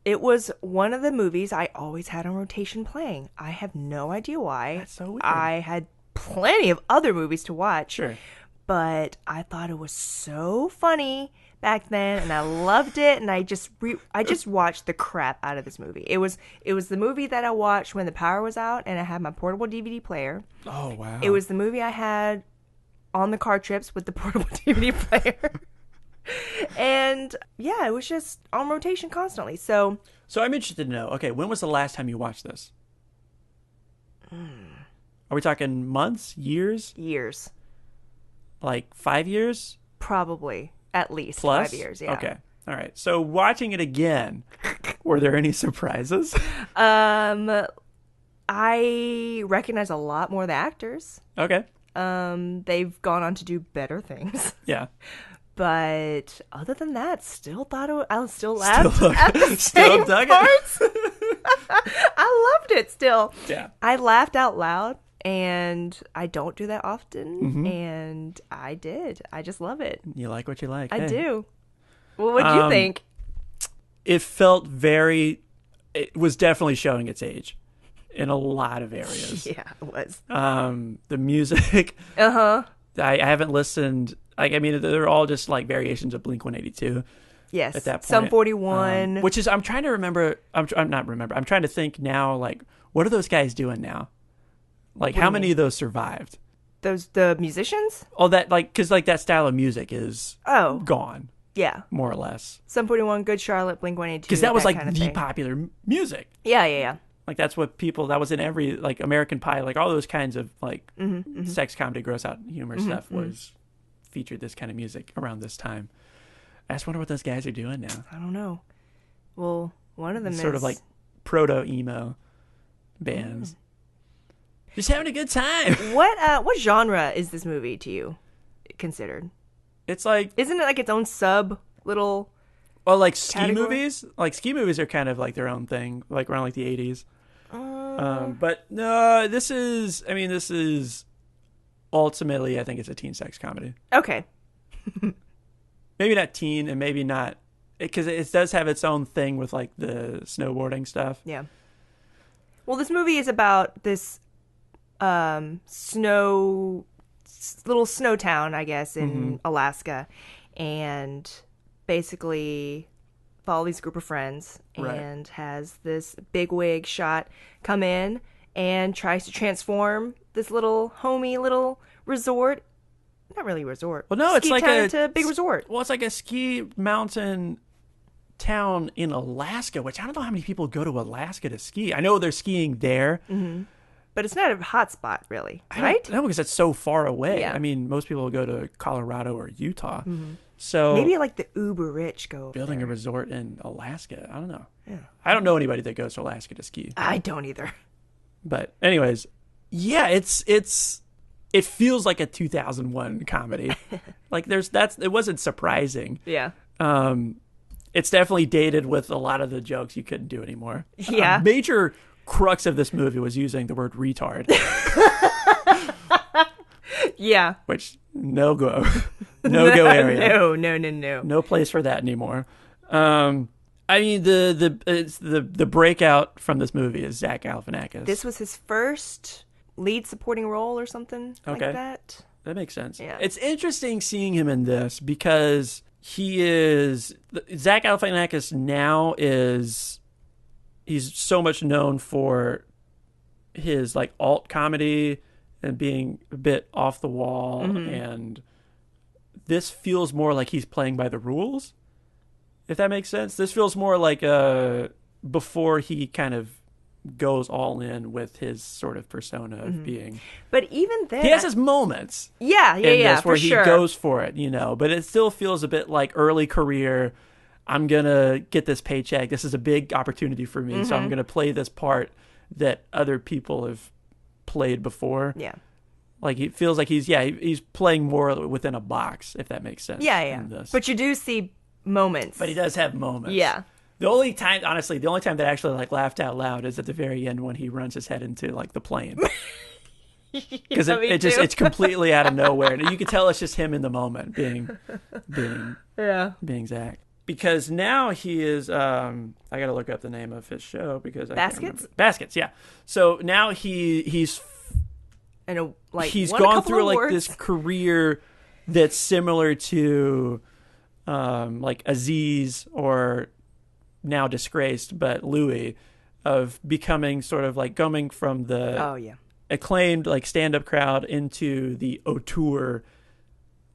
it was one of the movies I always had on rotation playing. I have no idea why. That's so weird. I had plenty of other movies to watch. Sure. But I thought it was so funny back then, and I loved it, and I just watched the crap out of this movie. It was the movie that I watched when the power was out, and I had my portable DVD player. Oh, wow. It was the movie I had on the car trips with the portable DVD player. And yeah, it was just on rotation constantly. So I'm interested to know, okay, when was the last time you watched this? Are we talking months, years? years, Like 5 years? probably at least Plus? 5 years. Yeah. Okay. All right. So watching it again, were there any surprises? I recognize a lot more of the actors. Okay. They've gone on to do better things. Yeah. But other than that, I still laughed Still- at the still same dug it. parts. I loved it still. Yeah. I laughed out loud, and I don't do that often, Mm-hmm. and I did. I just love it. You like what you like. I Hey. do. Well, what do you think? It was definitely showing its age in a lot of areas. Yeah, it was. The music, Uh-huh. I haven't listened. I mean, they're all just like variations of Blink-182 Yes. at that point. Sum 41. Which is, I'm trying to remember. I'm trying to think now, like, what are those guys doing now? Like, What how do you many mean? of those survived? The musicians? Oh, that, like, because, like, that style of music is Oh, gone, yeah. more or less. Sum 41, Good Charlotte, Blink-182. Because that was, like, kind of the thing. popular music. Yeah. Like, that's what that was in every, like, American Pie, like, all those kinds of, like, sex comedy, gross out humor stuff was featured this kind of music around this time. I just wonder what those guys are doing now. I don't know. Well, one of them Sort is of like proto-emo bands. Just having a good time. What genre is this movie to you considered? It's like, Isn't it like its own sub little? well, like ski Category? movies. Like ski movies are kind of like their own thing, like around like the 80s. But no, this is ultimately, I think it's a teen sex comedy. Okay. Maybe not teen, and maybe not, because it does have its own thing with like the snowboarding stuff. Yeah. Well, this movie is about this little snow town, I guess, in Alaska, and basically follow these group of friends, Right. and has this bigwig shot come in and tries to transform this little homey little resort. Not really a resort. Well, no, it's ski like town into a big resort. Well, it's like a ski mountain town in Alaska, which I don't know how many people go to Alaska to ski. I know they're skiing there. But it's not a hot spot, really, I right? don't know, because it's so far away. Yeah. I mean, most people go to Colorado or Utah. So Maybe like the uber rich go over building there. a resort in Alaska, I don't know. Yeah. I don't know anybody that goes to Alaska to ski. I don't either. But anyways, yeah, it feels like a 2001 comedy. Like it wasn't surprising. Yeah. It's definitely dated with a lot of the jokes you couldn't do anymore. Yeah. A major crux of this movie was using the word retard, Yeah. which no go area. No. No place for that anymore. I mean, the breakout from this movie is Zach Galifianakis. This was his first lead supporting role or something like that. That makes sense. Yeah. It's interesting seeing him in this because Zach Galifianakis now he's so much known for his like alt comedy and being a bit off the wall, and this feels more like he's playing by the rules, if that makes sense. This feels more like before he kind of goes all in with his sort of persona of being. But even then, he has his moments. Yeah, where for he sure. goes for it, but it still feels a bit like early career. I'm gonna get this paycheck. This is a big opportunity for me, so I'm gonna play this part that other people have played before. Yeah. Like, it feels like he's playing more within a box, if that makes sense. Yeah. But you do see moments. But he does have moments. Yeah. The only time that I actually like laughed out loud is at the very end when he runs his head into like the plane. Because it's completely out of nowhere. And you can tell it's just him in the moment being Zach. Because now he is, I got to look up the name of his show because I can't remember. Baskets, yeah. So now he's gone through like this career that's similar to like Aziz or now disgraced, but Louis, of becoming sort of like coming from the acclaimed like stand-up crowd into the auteur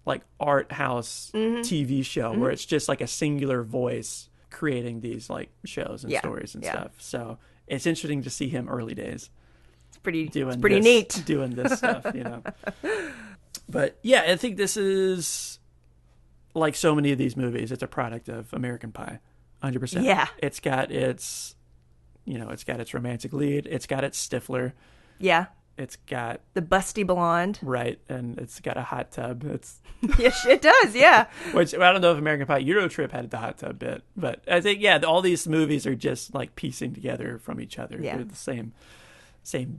like art house TV show where it's just like a singular voice creating these like shows and stories and stuff. So it's interesting to see him early days. It's pretty neat doing this stuff, But yeah, I think this is like so many of these movies. It's a product of American Pie, 100%. Yeah, it's got its romantic lead. It's got its Stifler. Yeah. It's got the busty blonde, right, and it's got a hot tub. It's yes, it does, yeah. Which I don't know if American Pie Euro Trip had the hot tub bit, but I think all these movies are just like piecing together from each other. Yeah. They're the same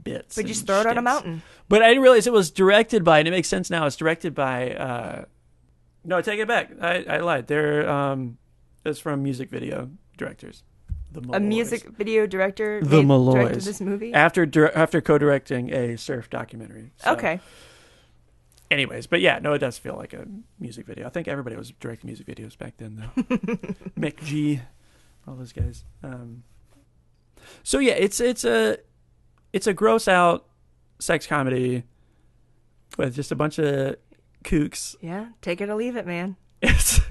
bits. But just throw it on a mountain. But I didn't realize it was directed by, and it makes sense now. It's directed by. No, I take it back. I lied. It's from music video directors. A music video director directed this movie? After co-directing a surf documentary. So. Okay. Anyways, but yeah, no, it does feel like a music video. I think everybody was directing music videos back then, though. Mick G, all those guys. So yeah, it's a gross out sex comedy with just a bunch of kooks. Yeah, take it or leave it, man. It's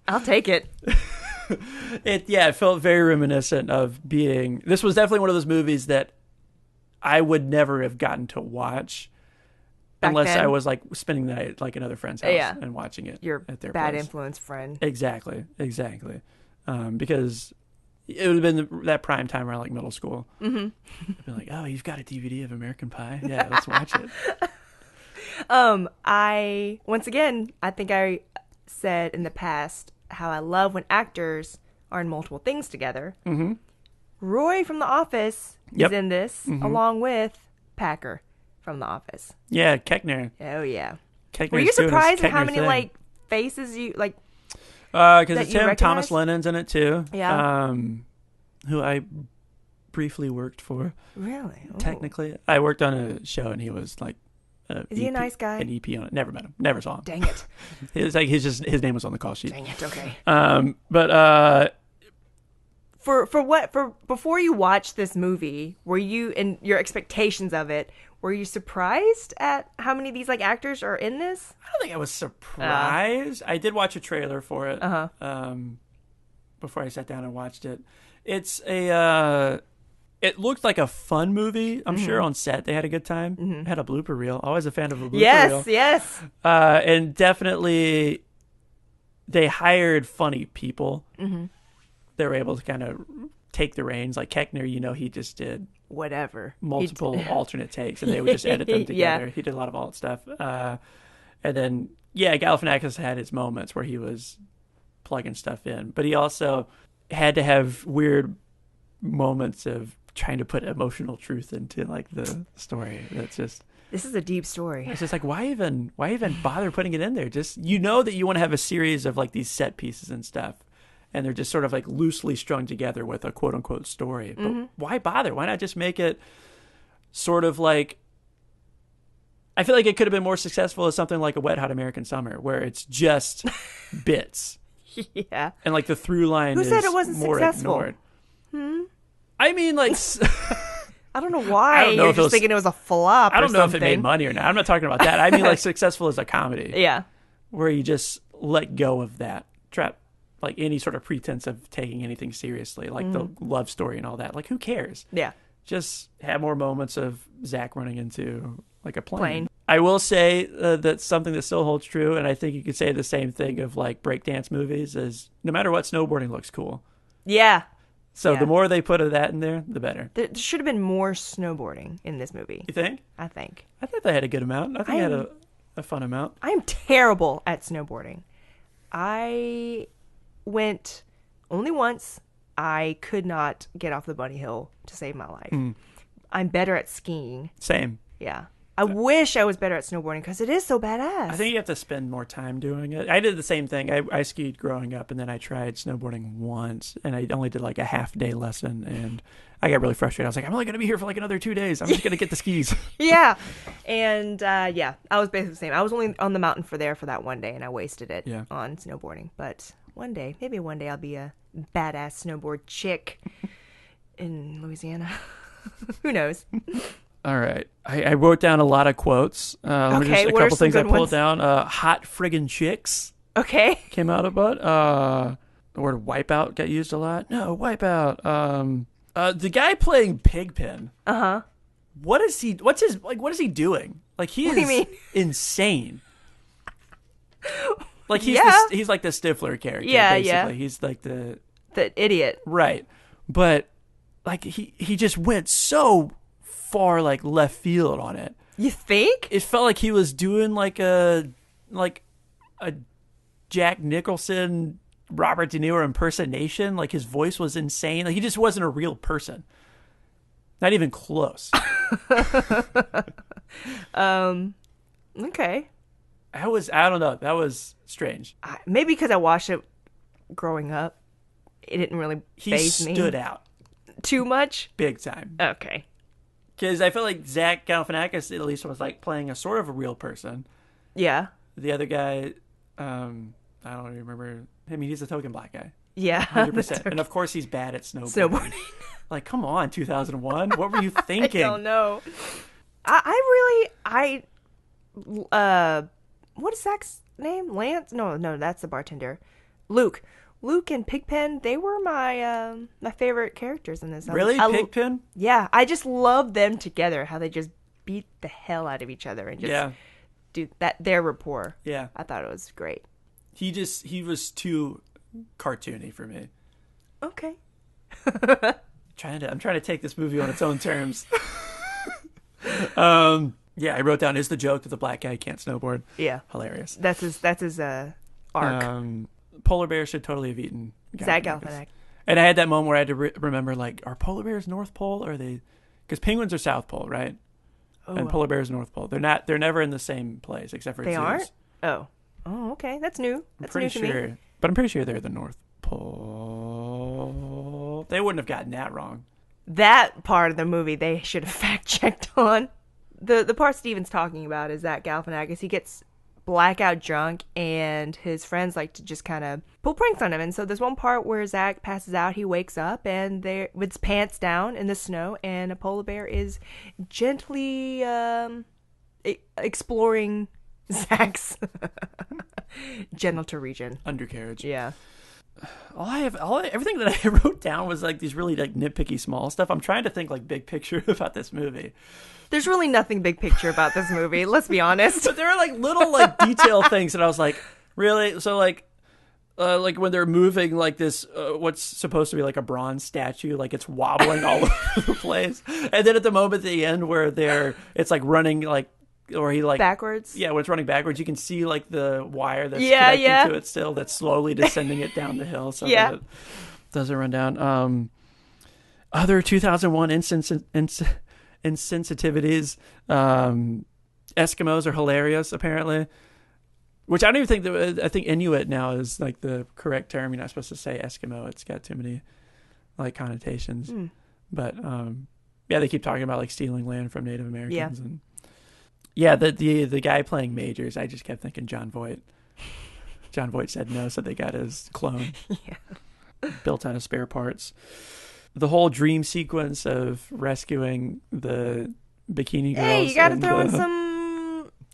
I'll take it. It felt very reminiscent of being. This was definitely one of those movies that I would never have gotten to watch unless I was like spending the night at like another friend's house and watching it. Your at their bad place. Influence friend. Exactly. Because it would have been that prime time around like middle school. Mm-hmm. I'd be like, oh, you've got a DVD of American Pie? Yeah, let's watch it. I think I said in the past how I love when actors are in multiple things together. Mm-hmm. Roy from The Office is in this, along with Packer from The Office. Yeah, Keckner. Oh yeah. Keckner's Were you surprised at how Keckner's many thing. like faces you like? Because it's him. Thomas Lennon's in it too. Yeah. Who I briefly worked for. Really? Oh. Technically, I worked on a show and he was like. Is he a nice guy? An EP on it. Never met him. Never saw him. Dang it. It's like his name was on the call sheet. Dang it. Okay. But before you watched this movie, were you in your expectations of it? Were you surprised at how many of these like actors are in this? I don't think I was surprised. I did watch a trailer for it. Before I sat down and watched it. It's it looked like a fun movie. I'm sure on set they had a good time. Mm-hmm. Had a blooper reel. Always a fan of a blooper reel. Yes. And definitely they hired funny people. Mm-hmm. They were able to kind of take the reins. Like Keckner, he just did whatever. Multiple alternate takes, and they would just edit them together. He did a lot of alt stuff. And then, Galifianakis had his moments where he was plugging stuff in. But he also had to have weird moments of trying to put emotional truth into like the story. That's just this is a deep story. It's just like why even bother putting it in there? Just that you want to have a series of like these set pieces and stuff, and they're just sort of like loosely strung together with a quote unquote story. But why bother? Why not just make it sort of like, I feel like it could have been more successful as something like a Wet Hot American Summer, where it's just bits. Yeah. And like the through line Who is said it wasn't more successful? ignored. I mean, like, I don't know why I don't know you're if just thinking it was a flop. I don't or know something. if it made money or not. I'm not talking about that. I mean, like, successful as a comedy. Yeah. Where you just let go of that trap, like any sort of pretense of taking anything seriously, like the love story and all that. Like, who cares? Yeah. Just have more moments of Zach running into like a plane. I will say that's something that still holds true, and I think you could say the same thing of like breakdance movies, is no matter what, snowboarding looks cool. Yeah. So Yeah. the more they put of that in there, the better. There should have been more snowboarding in this movie. You think? I think. I thought they had a good amount. I think they had a fun amount. I am terrible at snowboarding. I went only once. I could not get off the bunny hill to save my life. I'm better at skiing. Same. Yeah. I wish I was better at snowboarding because it is so badass. I think you have to spend more time doing it. I did the same thing. I skied growing up, and then I tried snowboarding once, and I only did like a half-day lesson, and I got really frustrated. I was like, I'm only going to be here for like another 2 days. I'm just going to get the skis. Yeah. And yeah, I was basically the same. I was only on the mountain for that one day, and I wasted it on snowboarding. But maybe one day I'll be a badass snowboard chick in Louisiana. Who knows? All right. I wrote down a lot of quotes. Let me just, a couple things I pulled down. Hot friggin' chicks. Okay. Came out a bit. The word wipeout got used a lot. No, wipeout. The guy playing Pigpen. Uh-huh. What is he doing? Like, he is insane. Like, he's like the Stifler character, basically. Yeah. He's like the idiot. Right. But like he just went so far like left field on it. You think? It felt like he was doing like a Jack Nicholson, Robert De Niro impersonation. Like, his voice was insane. Like, he just wasn't a real person. Not even close. Okay. I don't know. That was strange. Maybe because I watched it growing up. It didn't really faze me. He stood out. Too much? Big time. Okay. Because I feel like Zach Galifianakis at least was like playing a sort of a real person. Yeah. The other guy, I don't even remember. I mean, he's a token black guy. Yeah. 100%. And of course he's bad at snowboarding. Like, come on, 2001. What were you thinking? I don't know. What is Zach's name? Lance? No, that's the bartender. Luke and Pigpen, they were my favorite characters in this. Really? Pigpen? Yeah, I just love them together, how they just beat the hell out of each other and just do that, their rapport. Yeah. I thought it was great. He was too cartoony for me. Okay. I'm trying to take this movie on its own terms. Yeah, I wrote down, is the joke that the black guy can't snowboard. Yeah. Hilarious. That's his arc. Polar bears should totally have eaten Zach Galifianakis. And I had that moment where I had to remember, like, are polar bears North Pole, or are they? Because penguins are South Pole, right? Oh, and polar bears North Pole. They're not. They're never in the same place except for they zoos. Aren't. Oh, okay. That's new. That's new to me. But I'm pretty sure they're the North Pole. They wouldn't have gotten that wrong. That part of the movie they should have fact checked on. The part Steven's talking about is that Galifianakis, he gets blackout drunk and his friends like to just kind of pull pranks on him. And so there's one part where Zach passes out, he wakes up and there with his pants down in the snow, and a polar bear is gently exploring Zach's genital region. Undercarriage. Yeah. Everything that I wrote down was like these really like nitpicky small stuff. I'm trying to think like big picture about this movie. There's really nothing big picture about this movie, let's be honest. But there are like little like detail things that I was like, really? So like when they're moving like this, what's supposed to be like a bronze statue, like it's wobbling all over the place. And then at the moment at the end where it's like running like, or he like backwards. Yeah, when it's running backwards, you can see like the wire that's connected to it still, that's slowly descending it down the hill. So that it doesn't run down. Other 2001 insensitivities. Eskimos are hilarious, apparently. Which I don't even think I think Inuit now is like the correct term. You're not supposed to say Eskimo. It's got too many like connotations. But yeah, they keep talking about like stealing land from Native Americans. And yeah, the guy playing Majors, I just kept thinking John Voight. John Voight said no, so they got his clone. Built out of spare parts. The whole dream sequence of rescuing the bikini girls. Hey, you got to throw in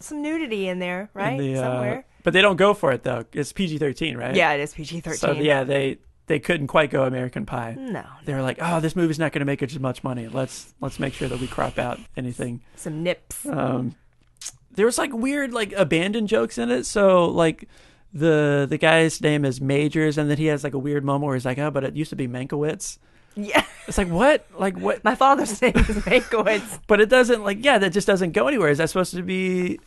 some nudity in there, right? Somewhere. But they don't go for it though. It's PG-13, right? Yeah, it is PG-13. So yeah, they couldn't quite go American Pie. No. They were like, oh, this movie's not going to make as much money. Let's make sure that we crop out anything. Some nips. There was like weird like abandoned jokes in it. So like the guy's name is Majors, and then he has like a weird moment where he's like, oh, but it used to be Mankiewicz. Yeah. It's like, what? Like what? My father's name is Mankiewicz. But it doesn't like, yeah, that just doesn't go anywhere. Is that supposed to be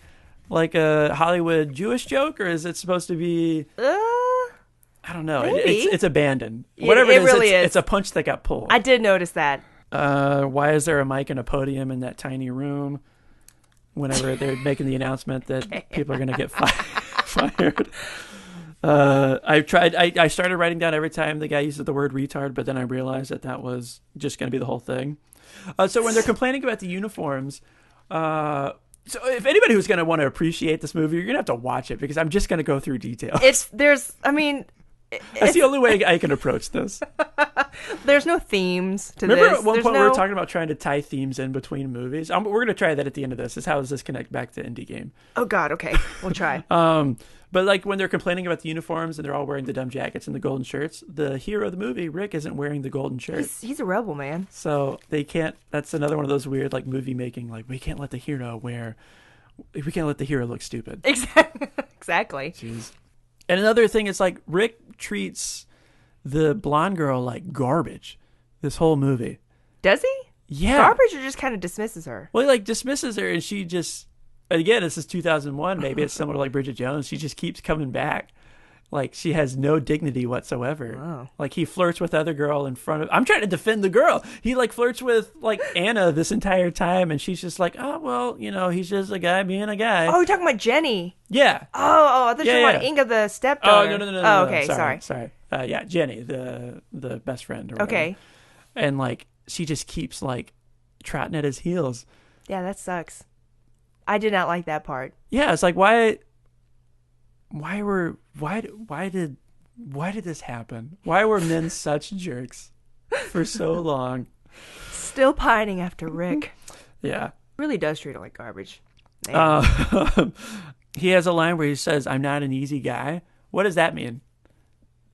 like a Hollywood Jewish joke, or is it supposed to be I don't know. It's abandoned. Whatever it is, really is. It's a punch that got pulled. I did notice that. Why is there a mic and a podium in that tiny room whenever they're making the announcement that people are going to get fired? I started writing down every time the guy uses the word retard, but then I realized that was just going to be the whole thing. So when they're complaining about the uniforms, so if anybody who's going to want to appreciate this movie, you're going to have to watch it, because I'm just going to go through details. That's the only way I can approach this. There's no themes to Remember this. at one point we were talking about trying to tie themes in between movies? We're going to try that at the end of this. How does this connect back to Indie Game? Oh, God. Okay. We'll try. But like when they're complaining about the uniforms and they're all wearing the dumb jackets and the golden shirts, the hero of the movie, Rick, isn't wearing the golden shirt. He's a rebel, man. So they can't. That's another one of those weird like movie making. Like we can't let the hero look stupid. Exactly. Jeez. And another thing is like Rick treats the blonde girl like garbage this whole movie. Does he? Yeah. Garbage, or just kind of dismisses her? Well, he like dismisses her, and she just, again, this is 2001. Maybe it's similar to like Bridget Jones. She just keeps coming back. Like she has no dignity whatsoever. Wow. Like he flirts with other girl in front of. I'm trying to defend the girl. He like flirts with like Anna this entire time, and she's just like, oh well, he's just a guy being a guy. Oh, you're talking about Jenny. Yeah. Oh, I thought you were talking about Inga, the stepdaughter. Oh no. Oh, okay, sorry. Yeah, Jenny, the best friend. Or whatever. Okay. And like she just keeps like trotting at his heels. Yeah, that sucks. I did not like that part. Yeah, it's like why did this happen? Why were men such jerks for so long? Still pining after Rick. Yeah. Really does treat her like garbage. He has a line where he says, "I'm not an easy guy." What does that mean?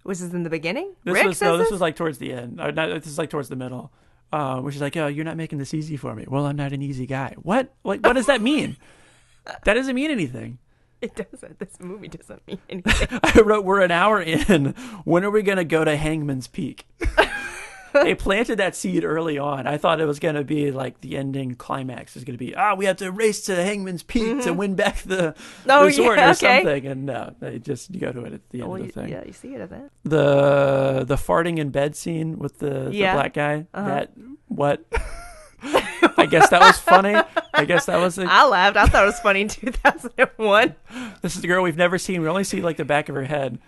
Was this in the beginning? This was like towards the end. This is like towards the middle. Where she's like, "Oh, you're not making this easy for me." Well, I'm not an easy guy. What? Like, what does that mean? That doesn't mean anything. It doesn't. This movie doesn't mean anything. I wrote, we're an hour in. When are we going to go to Hangman's Peak? They planted that seed early on. I thought it was going to be like the ending climax is going to be, we have to race to Hangman's Peak to win back the resort or something. And no, they just go to it at the end of the thing. Yeah, you see it at that. The farting in bed scene with the black guy. What? I guess that was funny. I laughed. I thought it was funny in 2001. This is the girl we've never seen. We only see like the back of her head,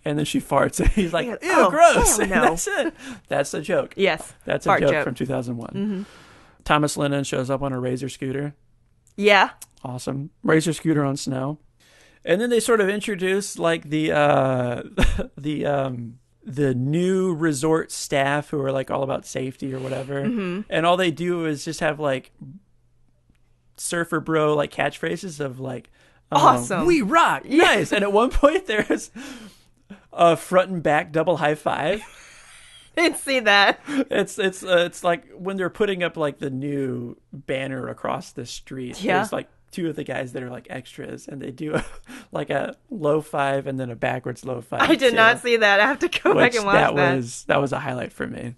and then she farts, and he's like, "Ew, gross!" No. That's it. That's the joke. Yes, that's a joke from 2001. Mm-hmm. Thomas Lennon shows up on a Razor scooter. Yeah, awesome. Razor scooter on snow, and then they sort of introduce like the new resort staff who are like all about safety or whatever. Mm-hmm. And all they do is just have like surfer bro like catchphrases of like, awesome, we rock, nice. And at one point there's a front and back double high five. Didn't see that. It's like when they're putting up like the new banner across the street. Yeah. There's like two of the guys that are like extras, and they do like a low five and then a backwards low five. I did not see that. I have to go back and watch that. That was a highlight for me.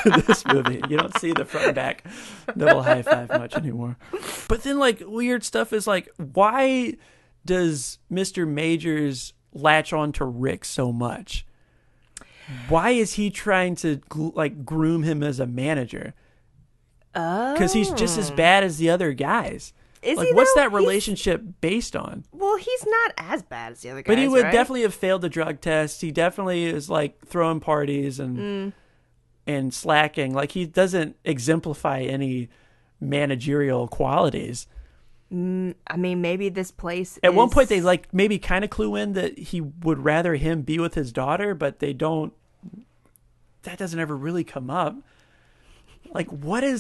This movie, you don't see the front and back double high five much anymore. But then like weird stuff is like, why does Mr. Majors latch on to Rick so much? Why is he trying to like groom him as a manager? Because he's just as bad as the other guys. Is Like, he, what's though? that relationship based on? Well, he's not as bad as the other guys, But he would right? definitely have failed the drug test. He definitely is like throwing parties and slacking. Like, he doesn't exemplify any managerial qualities. I mean, maybe this place At one point, they like maybe kind of clue in that he would rather him be with his daughter, but they don't. That doesn't ever really come up. Like, what? I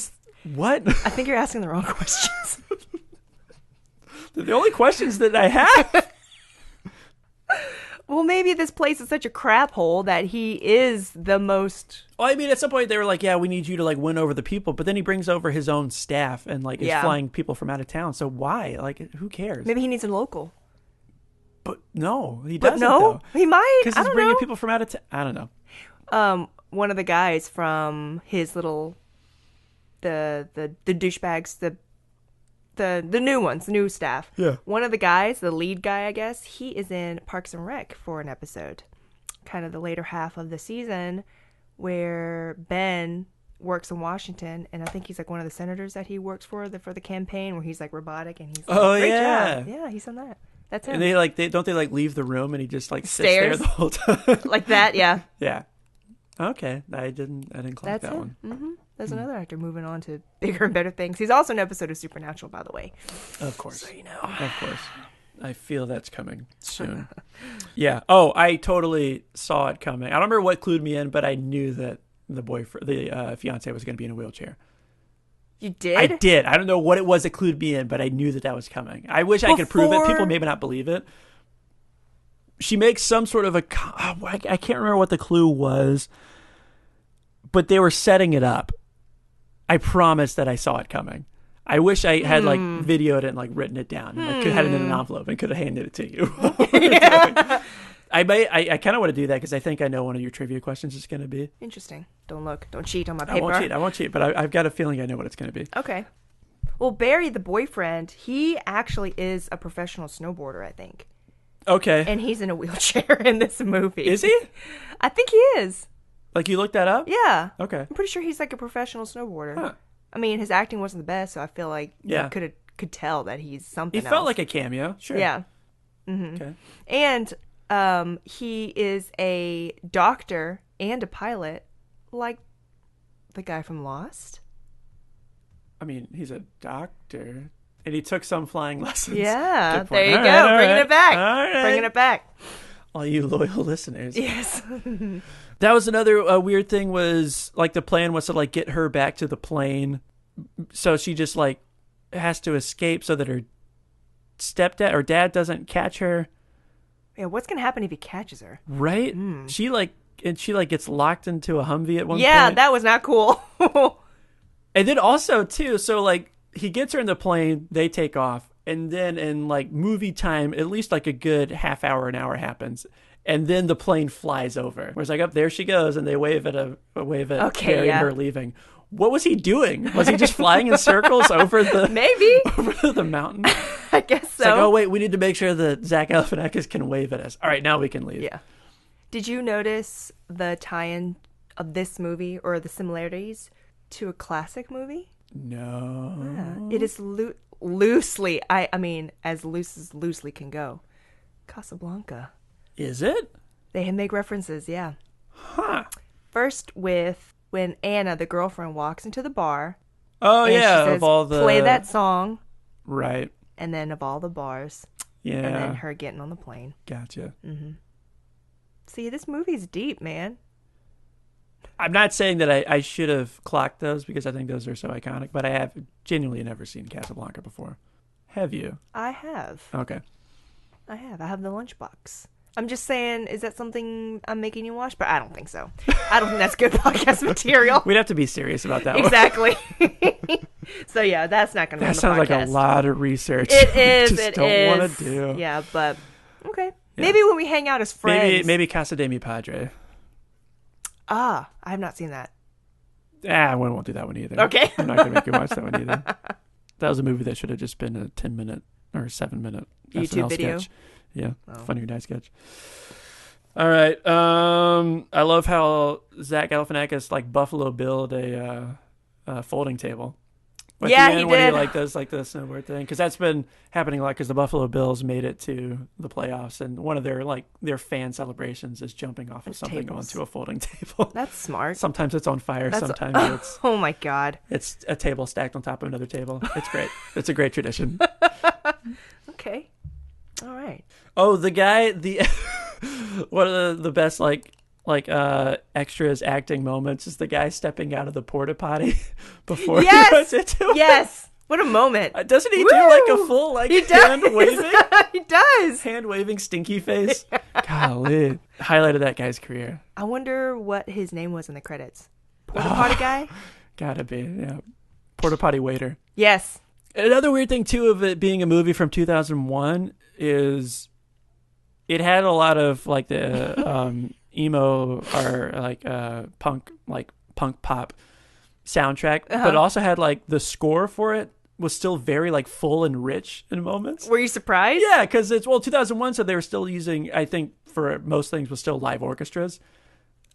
think you're asking the wrong questions. The only questions that I have. Well, maybe this place is such a crap hole that he is the most... Well, I mean, at some point they were like, yeah, we need you to like win over the people. But then he brings over his own staff and like is flying people from out of town. So why? Like, who cares? Maybe he needs a local. But no, he But doesn't. no, he might. Because I he's don't bringing know. people from out of town. I don't know. One of the guys from his little... The douchebags, the new ones, the new staff. Yeah. One of the guys, the lead guy, I guess, he is in Parks and Rec for an episode. Kind of the later half of the season where Ben works in Washington, and I think he's like one of the senators that he works for the campaign, where he's like robotic and he's like, Oh, great yeah. job. Yeah, he's on that. That's him. And they don't leave the room and he just like sits Stares. there the whole time. Like that, yeah. Yeah. Okay. I didn't clock That's that him. one. Mm-hmm. There's another actor moving on to bigger and better things. He's also an episode of Supernatural, by the way. Of course. So you know. Of course. I feel that's coming soon. Yeah. Oh, I totally saw it coming. I don't remember what clued me in, but I knew that the fiance was going to be in a wheelchair. You did? I did. I don't know what it was that clued me in, but I knew that was coming. I wish I could prove it. People maybe not believe it. She makes some sort of I can't remember what the clue was, but they were setting it up. I promise that I saw it coming. I wish I had like videoed it and like written it down and like, could have had it in an envelope and could have handed it to you. I kind of want to do that because I think I know one of your trivia questions is going to be. Interesting. Don't cheat on my paper. I won't cheat, but I've got a feeling I know what it's going to be. Okay. Well, Barry, the boyfriend, he actually is a professional snowboarder, I think. Okay. And he's in a wheelchair in this movie. Is he? I think he is. Like, you looked that up? Yeah. Okay. I'm pretty sure he's like a professional snowboarder. Huh. I mean, his acting wasn't the best, so I feel like you could tell that he's something He else. felt like a cameo. Sure. Yeah. Mm-hmm. Okay. And he is a doctor and a pilot, like the guy from Lost. I mean, he's a doctor, and he took some flying lessons. Yeah, Good point. there you All go. right, Bringing all it back. All right. Bringing it back. All you loyal listeners. Yes. That was another weird thing was, like, the plan was to, like, get her back to the plane. So she just, like, has to escape so that her stepdad or dad doesn't catch her. Yeah, what's going to happen if he catches her? Right? She gets locked into a Humvee at one point. Yeah, that was not cool. And then also, too, so, like, he gets her in the plane, they take off, and then in, like, movie time, at least, like, a good half hour, an hour happens. And then the plane flies over. Where it's like, there she goes, and they wave at Barry and her leaving. What was he doing? Was he just flying in circles over the Maybe over the mountain? I guess so. It's like, oh wait, we need to make sure that Zach Galifianakis can wave at us. All right, now we can leave. Yeah. Did you notice the tie-in of this movie or the similarities to a classic movie? No. Yeah. It is loosely. I mean, as loosely can go. Casablanca. Is it? They make references, yeah. Huh. First with when Anna, the girlfriend, walks into the bar. Oh, and yeah. she says, of all the... play that song. Right. And then of all the bars. Yeah. And then her getting on the plane. Gotcha. Mm-hmm. See, this movie's deep, man. I'm not saying that I should have clocked those because I think those are so iconic, but I have genuinely never seen Casablanca before. Have you? I have. Okay. I have the lunchbox. I'm just saying, is that something I'm making you watch? But I don't think so. I don't think that's good podcast material. We'd have to be serious about that Exactly. So yeah, that's not going to be on the That sounds podcast. like a lot of research. It is. Just It don't is. want to do. Yeah, but okay. Yeah. Maybe when we hang out as friends. Maybe Casa de Mi Padre. I have not seen that. We won't do that one either. Okay. I'm not going to make you watch that one either. That was a movie that should have just been a 10-minute or 7-minute YouTube SNL video? sketch. Yeah, Oh. Funny or Die sketch. All right. I love how Zach Galifianakis like Buffalo Billed a folding table. At Yeah, the end, he when did. he does the snowboard thing, because that's been happening a lot. Because the Buffalo Bills made it to the playoffs, and one of their fan celebrations is jumping off of something tables. onto a folding table. That's smart. Sometimes it's on fire. Sometimes it's Oh my God. it's a table stacked on top of another table. It's great. It's a great tradition. Okay. All right. Oh, the guy, one of the best extras acting moments is the guy stepping out of the porta potty before he runs into it. Yes. What a moment. Doesn't he Woo! do like a full He hand does. waving? He does. Hand waving stinky face. Golly. Highlight of that guy's career. I wonder what his name was in the credits. Porta potty guy? Gotta be, yeah. Porta potty waiter. Yes. Another weird thing too of it being a movie from 2001 is it had a lot of like the emo or punk pop soundtrack, but also had like the score for it was still very like full and rich in moments. Were you surprised? Yeah, because it's 2001, so they were still using, I think for most things was still live orchestras.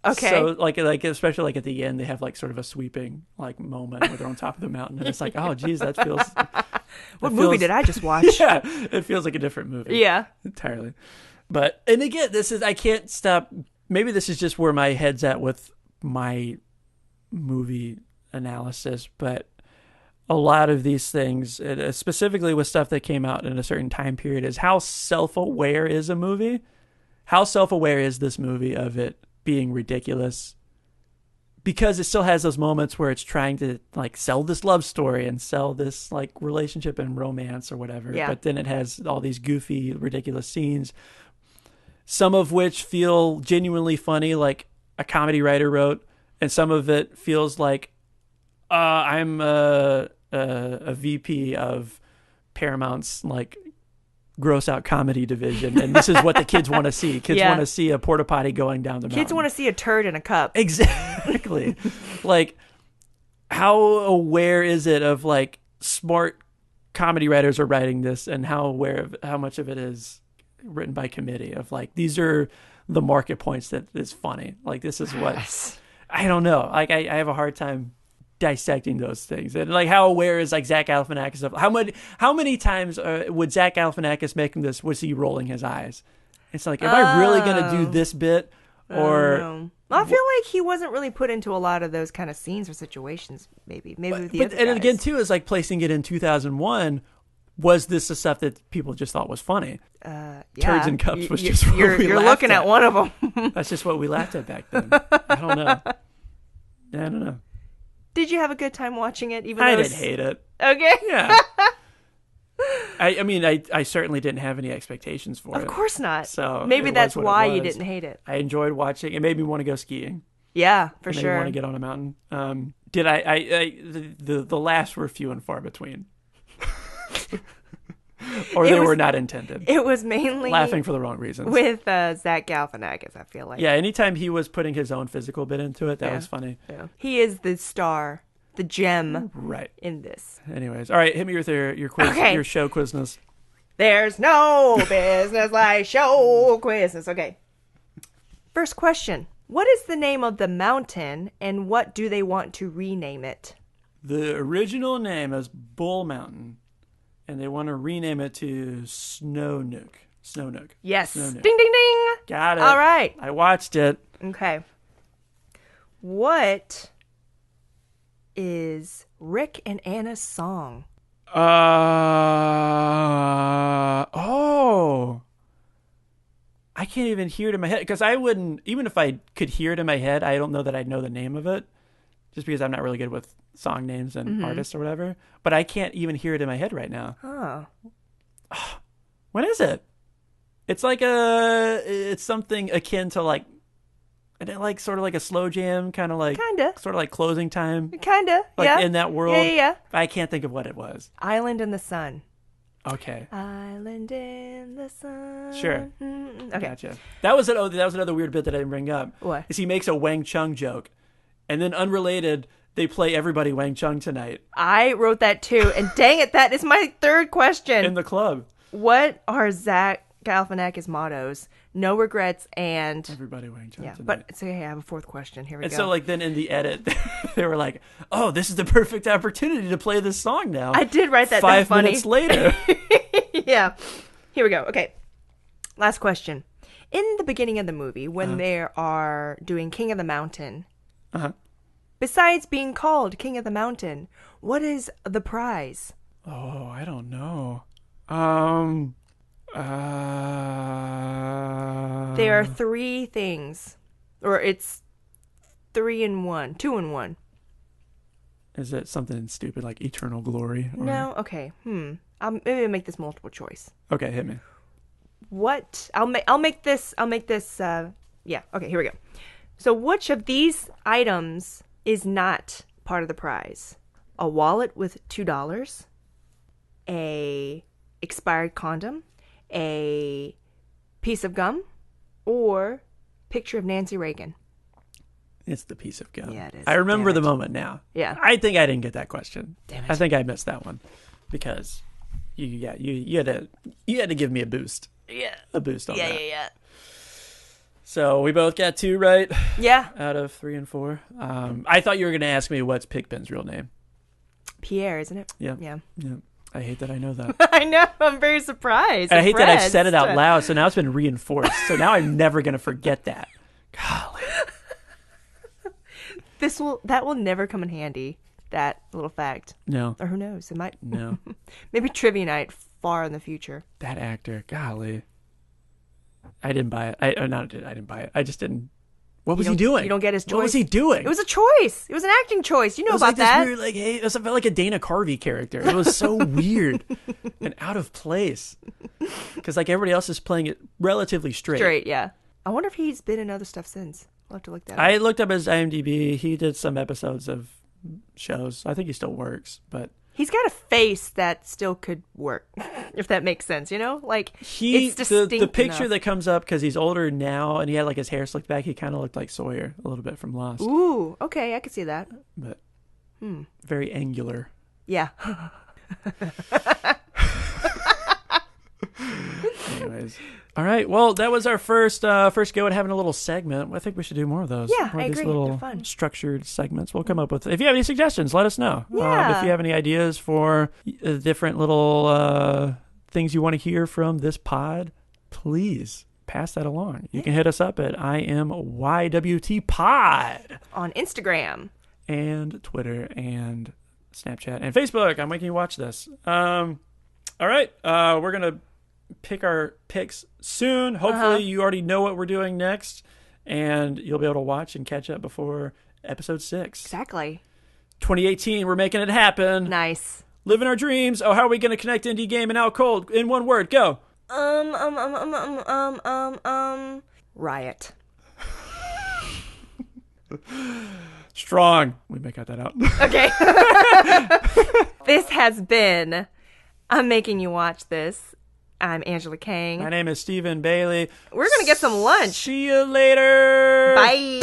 Okay. So like especially like at the end they have like sort of a sweeping like moment where they're on top of the mountain and it's like, oh geez, that feels. What movie did I just watch? Yeah, it feels like a different movie. Yeah. Entirely. But and again, I can't stop. Maybe this is just where my head's at with my movie analysis, but a lot of these things, specifically with stuff that came out in a certain time period, is how self-aware is a movie? How self-aware is this movie of it being ridiculous? Because it still has those moments where it's trying to like sell this love story and sell this like relationship and romance or whatever. Yeah. But then it has all these goofy, ridiculous scenes, some of which feel genuinely funny, like a comedy writer wrote, and some of it feels like I'm a VP of Paramount's like gross out comedy division, and this is what the kids want to see. Kids want to see a porta potty going down the mountain. Kids want to see a turd in a cup. Exactly. Like, how aware is it of like smart comedy writers are writing this, and how aware of how much of it is written by committee of like, these are the market points that is funny. Like, this is what I don't know. Like, I have a hard time dissecting those things, and like how aware is like Zach Galifianakis of how many times would Zach Galifianakis making this, was he rolling his eyes? It's like, am I really gonna do this bit, or no. I feel like he wasn't really put into a lot of those kind of scenes or situations. Maybe with the other and guys. again too is like placing it in 2001. Was this the stuff that people just thought was funny? Yeah. Turds and cups was just what you're we you're laughed looking at one of them. That's just what we laughed at back then. I don't know. I don't know. Did you have a good time watching it? Even I though didn't hate it. Okay. Yeah. I mean, I certainly didn't have any expectations for it. Of course not. So maybe that's what why it you was. didn't hate it. I enjoyed watching. It made me want to go skiing. Yeah, for It made me sure. want to get on a mountain. Did the laughs were few and far between. Or they were not intended. It was mainly Laughing for the wrong reasons. with Zach Galifianakis, I feel like. Yeah, anytime he was putting his own physical bit into it, that was funny. Yeah. He is the star, the gem Right. in this. Anyways, all right, hit me with your quiz, Okay. your show quizness. There's no business like show quizness. Okay. First question. What is the name of the mountain, and what do they want to rename it? The original name is Bull Mountain, and they want to rename it to Snow Nook. Snow Nook. Yes. Snow Nook. Ding, ding, ding. Got it. All right. I watched it. Okay. What is Rick and Anna's song? Oh. I can't even hear it in my head, because I wouldn't, even if I could hear it in my head, I don't know that I'd know the name of it, just because I'm not really good with song names and artists or whatever. But I can't even hear it in my head right now. Oh. What is it? It's like it's something akin to like, sort of like a slow jam, kind of like, sort of like Closing Time, Kinda. like Yeah. in that world. Yeah. I can't think of what it was. Island in the Sun. Okay. Island in the Sun. Sure. Okay. Gotcha. That was another weird bit that I didn't bring up. What? Is he makes a Wang Chung joke, and then unrelated, they play Everybody Wang Chung Tonight I wrote that too, and dang it, that is my third question. in the club. What are Zach Galifianakis mottos: no regrets and Everybody wearing Johnson. yeah. But so hey, I have a fourth question. Here we And go. so like then in the edit, they were like, "Oh, this is the perfect opportunity to play this song now." I did write that. 5 funny. minutes later. Yeah. Here we go. Okay. Last question. In the beginning of the movie, when they are doing King of the Mountain, besides being called King of the Mountain, what is the prize? Oh, I don't know. There are three things, or it's 3 in 1, 2 in 1. Is it something stupid like eternal glory? Or... No. Okay. Maybe I'll make this multiple choice. Okay, hit me. What? I'll make this. Yeah. Okay. Here we go. So, which of these items is not part of the prize? A wallet with $2, a expired condom, a piece of gum, or picture of Nancy Reagan. It's the piece of gum. Yeah, it is. I remember Damn the it. moment now. Yeah. I think I didn't get that question. Damn it. I think I missed that one because you had to give me a boost. Yeah. A boost on that. Yeah. So we both got 2 right Yeah. out of 3 and 4. I thought you were going to ask me what's Pigpen's real name. Pierre, isn't it? Yeah. Yeah. Yeah. I hate that I know that. I know. I'm very surprised. And I hate that I've said it out impressed. loud, so now it's been reinforced. So now I'm never going to forget that. Golly. That will never come in handy. That little fact, No. or who knows? It might. No. Maybe trivia night far in the future. That actor. Golly. I didn't buy it. I didn't buy it. I just didn't. What was he doing? You don't get his choice. What was he doing? It was a choice. It was an acting choice. You know It was about like this that. weird, like, hey, it felt like a Dana Carvey character. It was so weird and out of place. Because like everybody else is playing it relatively straight. Straight, yeah. I wonder if he's been in other stuff since. I'll have to look that up. I looked up his IMDb. He did some episodes of shows. I think he still works, but He's got a face that still could work, if that makes sense, you know? Like, it's distinct the picture enough. that comes up, because he's older now and he had like his hair slicked back, he kind of looked like Sawyer a little bit from Lost. Ooh, okay, I could see that. But very angular. Yeah. Anyways. All right. Well, that was our first go at having a little segment. I think we should do more of those. Yeah, more I of these agree. little They're fun. structured segments. We'll come up with. If you have any suggestions, let us know. Yeah. If you have any ideas for different little things you want to hear from this pod, please pass that along. You can hit us up at IMYWT Pod On Instagram. and Twitter and Snapchat and Facebook. I'm making you watch this. All right. We're gonna pick our picks soon. Hopefully you already know what we're doing next and you'll be able to watch and catch up before episode 6. Exactly. 2018, we're making it happen. Nice. Living our dreams. Oh, how are we going to connect indie game and out cold? In one word, go. Riot. Strong. We may cut that out. Okay. This has been I'm Making You Watch This. I'm Angela Kang. My name is Stephen Bailey. We're going to get some lunch. See you later. Bye.